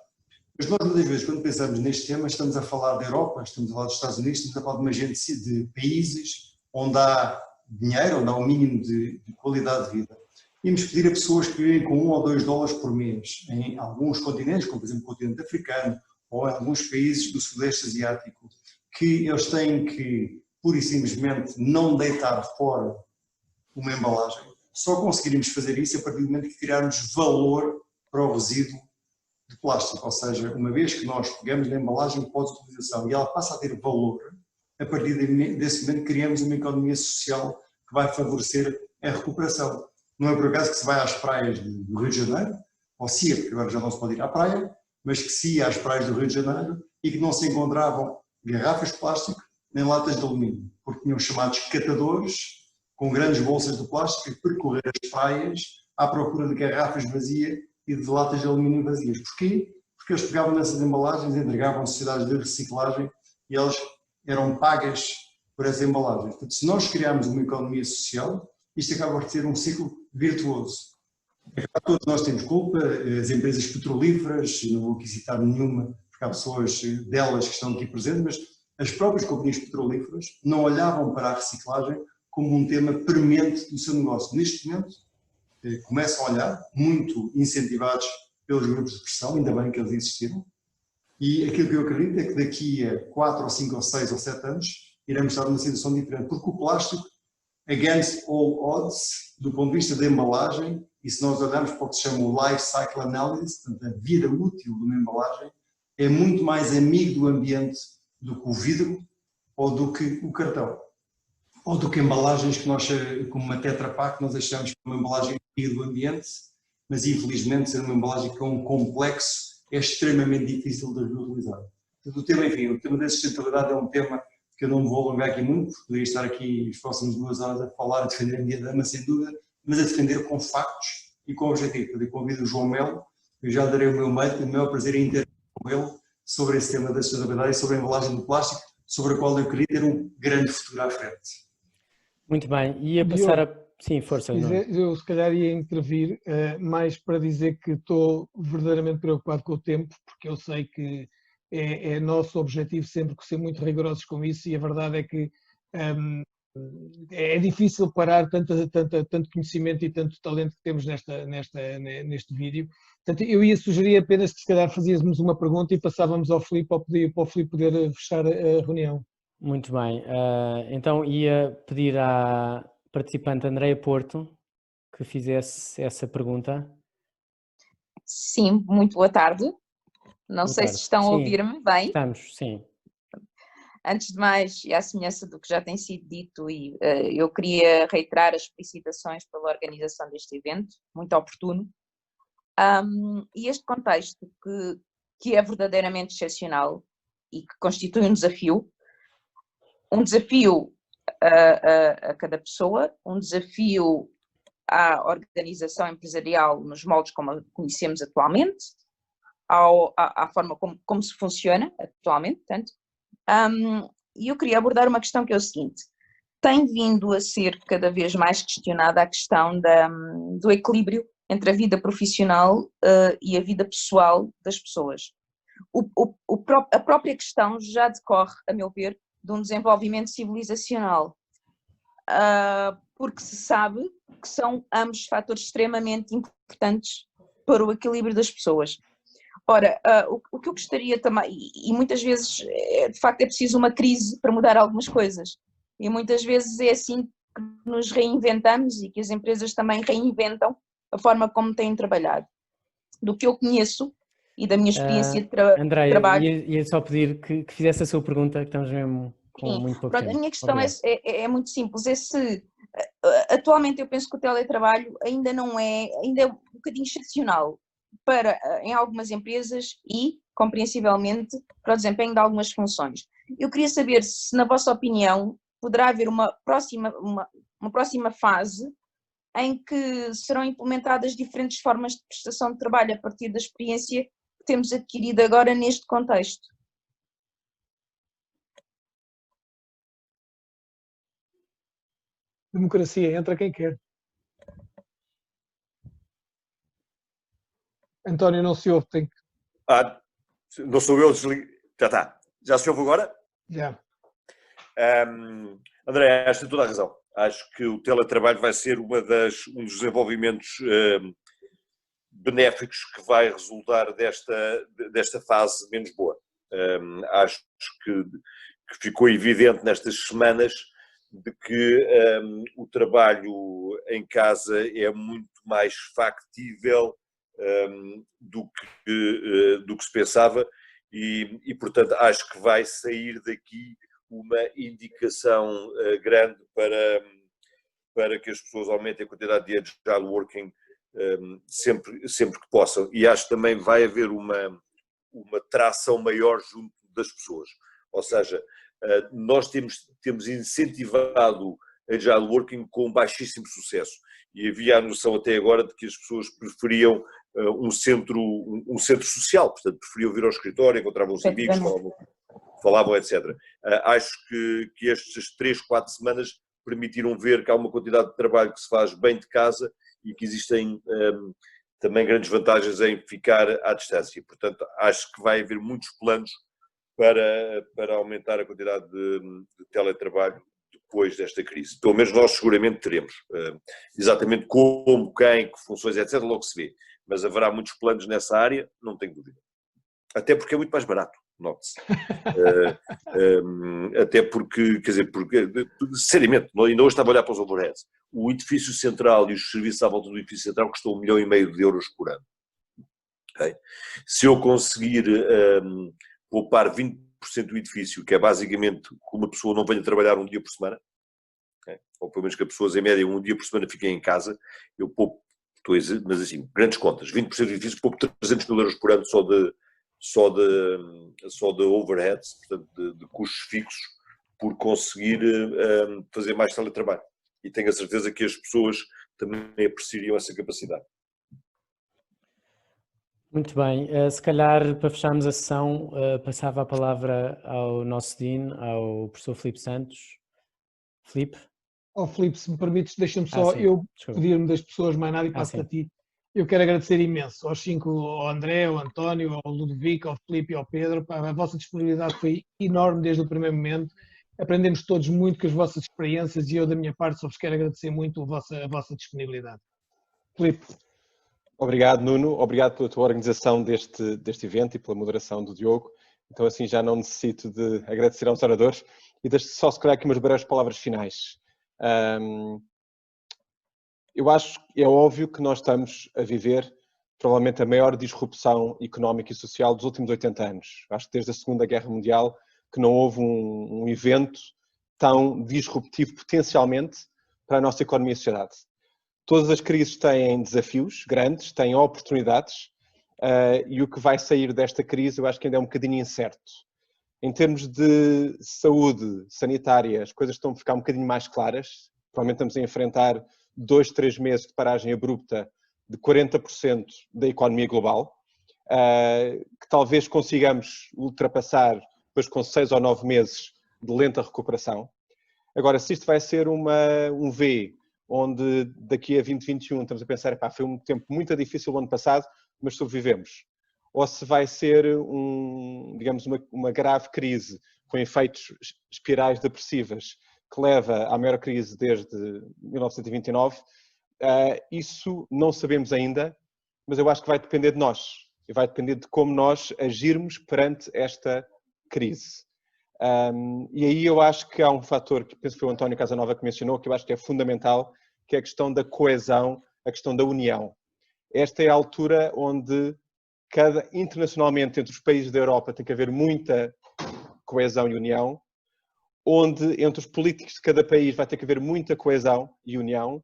Mas nós muitas vezes, quando pensamos neste tema, estamos a falar da Europa, estamos a falar dos Estados Unidos, estamos a falar de uma gente de países onde há dinheiro, onde há um mínimo de qualidade de vida. Íamos pedir a pessoas que vivem com $1 ou $2 por mês em alguns continentes, como por exemplo o continente africano, ou em alguns países do Sudeste Asiático, que eles têm que, pura e simplesmente, não deitar fora uma embalagem. Só conseguiríamos fazer isso a partir do momento que tirarmos valor para o resíduo de plástico, ou seja, uma vez que nós pegamos na embalagem pós-utilização e ela passa a ter valor, a partir desse momento criamos uma economia social que vai favorecer a recuperação. Não é por acaso que se vai às praias do Rio de Janeiro, ou se ia, porque agora já não se pode ir à praia, mas que se ia às praias do Rio de Janeiro e que não se encontravam garrafas de plástico nem latas de alumínio, porque tinham chamados catadores com grandes bolsas de plástico que percorrer as praias à procura de garrafas vazias e de latas de alumínio vazias. Porquê? Porque eles pegavam nessas embalagens, entregavam a sociedades de reciclagem e elas eram pagas por essa embalagem. Portanto, se nós criarmos uma economia social, isto acaba por ser um ciclo virtuoso. Todos nós temos culpa, as empresas petrolíferas, não vou aqui citar nenhuma, porque há pessoas delas que estão aqui presentes, mas as próprias companhias petrolíferas não olhavam para a reciclagem como um tema premente do seu negócio. Neste momento, começam a olhar, muito incentivados pelos grupos de pressão, ainda bem que eles existiram, e aquilo que eu acredito é que daqui a 4 ou 5 ou 6 ou 7 anos iremos estar numa situação diferente, porque o plástico, against all odds, do ponto de vista da embalagem, e se nós olharmos para o que se chama o Life Cycle Analysis, portanto a vida útil de uma embalagem, é muito mais amigo do ambiente do que o vidro ou do que o cartão. ou do que embalagens que nós, como uma Tetra Pak, nós achamos que é uma embalagem amiga do ambiente, mas infelizmente ser uma embalagem com um complexo é extremamente difícil de reutilizar. O tema, enfim, o tema da sustentabilidade é um tema que eu não me vou alongar aqui muito, porque poderia estar aqui as próximas 2 horas a falar, a defender a minha dama, sem dúvida, mas a defender com factos e com objetivo. Eu convido o João Melo, eu já darei o meu mail, tenho o maior prazer em interagir com ele sobre esse tema da sustentabilidade e sobre a embalagem do plástico, sobre a qual eu queria ter um grande futuro à frente. Muito bem, ia passar a... Sim, força. Eu se calhar ia intervir mais para dizer que estou verdadeiramente preocupado com o tempo, porque eu sei que é nosso objetivo sempre ser muito rigorosos com isso, e a verdade é que é difícil parar tanto conhecimento e tanto talento que temos neste vídeo. Portanto, eu ia sugerir apenas que se calhar fazíamos uma pergunta e passávamos ao Filipe para o Filipe poder fechar a reunião. Muito bem, então ia pedir à participante Andreia Porto que fizesse essa pergunta. Sim, muito boa tarde. Não sei se estão a ouvir-me bem. Estamos, sim. Antes de mais, e à semelhança do que já tem sido dito, eu queria reiterar as felicitações pela organização deste evento, muito oportuno. E este contexto que é verdadeiramente excepcional e que constitui um desafio a cada pessoa, um desafio à organização empresarial nos moldes como a conhecemos atualmente, à forma como se funciona atualmente, portanto. E eu queria abordar uma questão que é o seguinte: tem vindo a ser cada vez mais questionada a questão do equilíbrio entre a vida profissional e a vida pessoal das pessoas. A própria questão já decorre, a meu ver, de um desenvolvimento civilizacional, porque se sabe que são ambos fatores extremamente importantes para o equilíbrio das pessoas. Ora, o que eu gostaria também, e muitas vezes de facto é preciso uma crise para mudar algumas coisas, e muitas vezes é assim que nos reinventamos e que as empresas também reinventam a forma como têm trabalhado. Do que eu conheço e da minha experiência de Andreia, trabalho... ia só pedir que fizesse a sua pergunta, que estamos mesmo com muito pouco tempo. A minha questão é muito simples, é se atualmente eu penso que o teletrabalho ainda é um bocadinho excepcional em algumas empresas e, compreensivelmente, para o desempenho de algumas funções. Eu queria saber se, na vossa opinião, poderá haver uma próxima fase em que serão implementadas diferentes formas de prestação de trabalho a partir da experiência que temos adquirido agora neste contexto. Democracia, entra quem quer. António, não se ouve, tem que... Não sou eu, desligo. Já está. Já se ouve agora? Já. André, acho que tem toda a razão. Acho que o teletrabalho vai ser um dos desenvolvimentos benéficos que vai resultar desta fase menos boa. Acho que ficou evidente nestas semanas de que o trabalho em casa é muito mais factível do que se pensava e, portanto, acho que vai sair daqui uma indicação grande para que as pessoas aumentem a quantidade de agile working sempre que possam. E acho que também vai haver uma tração maior junto das pessoas. Ou seja, nós temos incentivado agile working com baixíssimo sucesso. E havia a noção até agora de que as pessoas preferiam um centro social, portanto preferiam vir ao escritório, encontravam os amigos, falavam, etc. Acho que estas 3, 4 semanas permitiram ver que há uma quantidade de trabalho que se faz bem de casa e que existem também grandes vantagens em ficar à distância. Portanto, acho que vai haver muitos planos para aumentar a quantidade de teletrabalho depois desta crise. Pelo menos nós seguramente teremos. Exatamente como, quem, que funções, etc. Logo se vê. Mas haverá muitos planos nessa área, não tenho dúvida. Até porque é muito mais barato, note-se. Até porque, quer dizer, seriamente, ainda hoje estava a olhar para os overheads. O edifício central e os serviços à volta do edifício central custam 1,5 milhão de euros por ano. Okay? Se eu conseguir poupar 20% do edifício, que é basicamente que uma pessoa não venha trabalhar um dia por semana, ou pelo menos que as pessoas em média um dia por semana fiquem em casa, eu poupo, mas assim, grandes contas, 20% do edifício, poupo 300 mil euros por ano só de overheads, portanto de custos fixos, por conseguir fazer mais teletrabalho. E tenho a certeza que as pessoas também apreciariam essa capacidade. Muito bem, se calhar para fecharmos a sessão, passava a palavra ao nosso Dean, ao professor Filipe Santos. Filipe? Filipe, se me permites, deixa-me só, eu pedir-me das pessoas, mais nada, e passo para ti. Eu quero agradecer imenso aos 5, ao André, ao António, ao Ludovico, ao Filipe e ao Pedro. A vossa disponibilidade foi enorme desde o primeiro momento. Aprendemos todos muito com as vossas experiências e eu, da minha parte, só vos quero agradecer muito a vossa disponibilidade. Filipe. Obrigado, Nuno. Obrigado pela tua organização deste evento e pela moderação do Diogo. Então, assim, já não necessito de agradecer aos oradores. E deixo só, se calhar, aqui umas breves palavras finais. Eu acho que é óbvio que nós estamos a viver provavelmente a maior disrupção económica e social dos últimos 80 anos. Acho que desde a Segunda Guerra Mundial que não houve um evento tão disruptivo potencialmente para a nossa economia e sociedade. Todas as crises têm desafios grandes, têm oportunidades, e o que vai sair desta crise eu acho que ainda é um bocadinho incerto. Em termos de saúde sanitária, as coisas estão a ficar um bocadinho mais claras. Provavelmente estamos a enfrentar 2, 3 meses de paragem abrupta de 40% da economia global, que talvez consigamos ultrapassar depois com 6 ou 9 meses de lenta recuperação. Agora, se isto vai ser um V, onde daqui a 2021 estamos a pensar, foi um tempo muito difícil o ano passado, mas sobrevivemos. Ou se vai ser digamos, uma grave crise com efeitos espirais depressivas que leva à maior crise desde 1929, isso não sabemos ainda, mas eu acho que vai depender de nós. E vai depender de como nós agirmos perante esta crise. E aí eu acho que há um fator que penso que foi o António Casanova que mencionou, que eu acho que é fundamental, que é a questão da coesão, a questão da união. Esta é a altura onde internacionalmente entre os países da Europa tem que haver muita coesão e união, onde entre os políticos de cada país vai ter que haver muita coesão e união,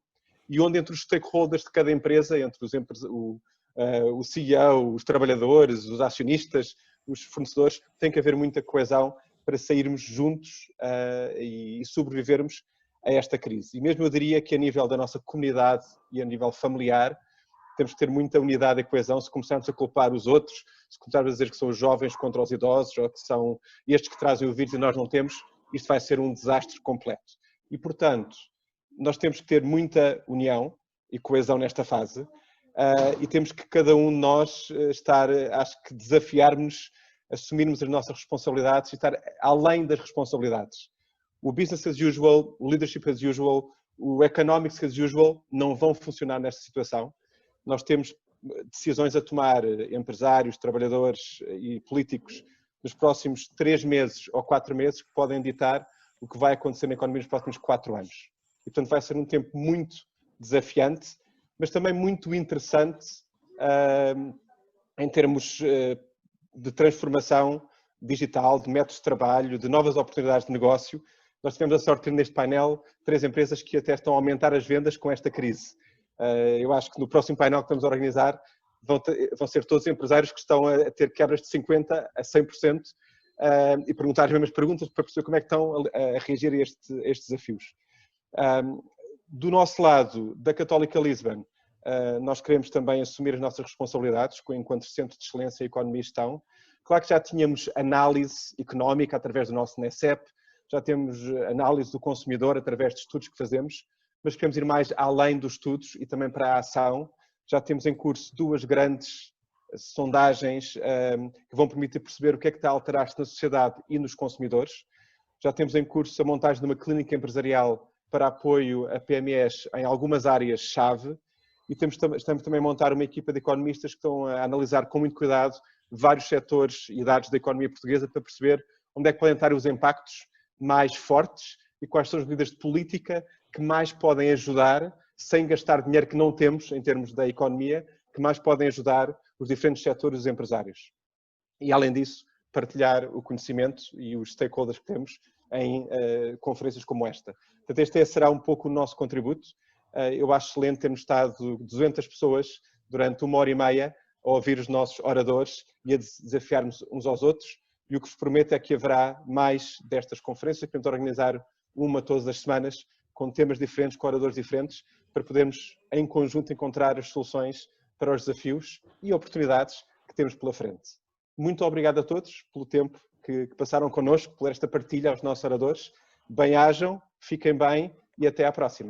e onde entre os stakeholders de cada empresa, entre o CEO, os trabalhadores, os acionistas, os fornecedores, tem que haver muita coesão para sairmos juntos e sobrevivermos a esta crise. E mesmo eu diria que a nível da nossa comunidade e a nível familiar, temos que ter muita unidade e coesão. Se começarmos a culpar os outros, se começarmos a dizer que são os jovens contra os idosos, ou que são estes que trazem o vírus e nós não temos, isto vai ser um desastre completo. E, portanto, nós temos que ter muita união e coesão nesta fase, e temos que cada um de nós acho que desafiarmos, assumirmos as nossas responsabilidades e estar além das responsabilidades. O business as usual, o leadership as usual, o economics as usual não vão funcionar nesta situação. Nós temos decisões a tomar, empresários, trabalhadores e políticos, nos próximos 3 meses ou 4 meses, que podem ditar o que vai acontecer na economia nos próximos 4 anos. E, portanto, vai ser um tempo muito desafiante, mas também muito interessante em termos de transformação digital, de métodos de trabalho, de novas oportunidades de negócio. Nós tivemos a sorte de ter neste painel 3 empresas que até estão a aumentar as vendas com esta crise. Eu acho que no próximo painel que estamos a organizar vão ser todos empresários que estão a ter quebras de 50% a 100% e perguntar as mesmas perguntas para perceber como é que estão a reagir a estes desafios. Do nosso lado, da Católica Lisbon, nós queremos também assumir as nossas responsabilidades enquanto Centro de Excelência em Economia e Gestão. Claro que já tínhamos análise económica através do nosso NECEP, já temos análise do consumidor através de estudos que fazemos, mas queremos ir mais além dos estudos e também para a ação. Já temos em curso 2 grandes sondagens que vão permitir perceber o que é que está a alterar-se na sociedade e nos consumidores. Já temos em curso a montagem de uma clínica empresarial para apoio a PMEs em algumas áreas-chave e estamos também a montar uma equipa de economistas que estão a analisar com muito cuidado vários setores e dados da economia portuguesa para perceber onde é que podem estar os impactos mais fortes e quais são as medidas de política que mais podem ajudar, sem gastar dinheiro que não temos em termos da economia, que mais podem ajudar os diferentes setores e os empresários. E, além disso, partilhar o conhecimento e os stakeholders que temos em conferências como esta. Portanto, este será um pouco o nosso contributo. Eu acho excelente termos estado 200 pessoas durante 1h30 a ouvir os nossos oradores e a desafiarmos uns aos outros, e o que vos prometo é que haverá mais destas conferências, que tentamos organizar uma todas as semanas, com temas diferentes, com oradores diferentes, para podermos em conjunto encontrar as soluções para os desafios e oportunidades que temos pela frente. Muito obrigado a todos pelo tempo que passaram connosco, por esta partilha aos nossos oradores. Bem-ajam, fiquem bem e até à próxima.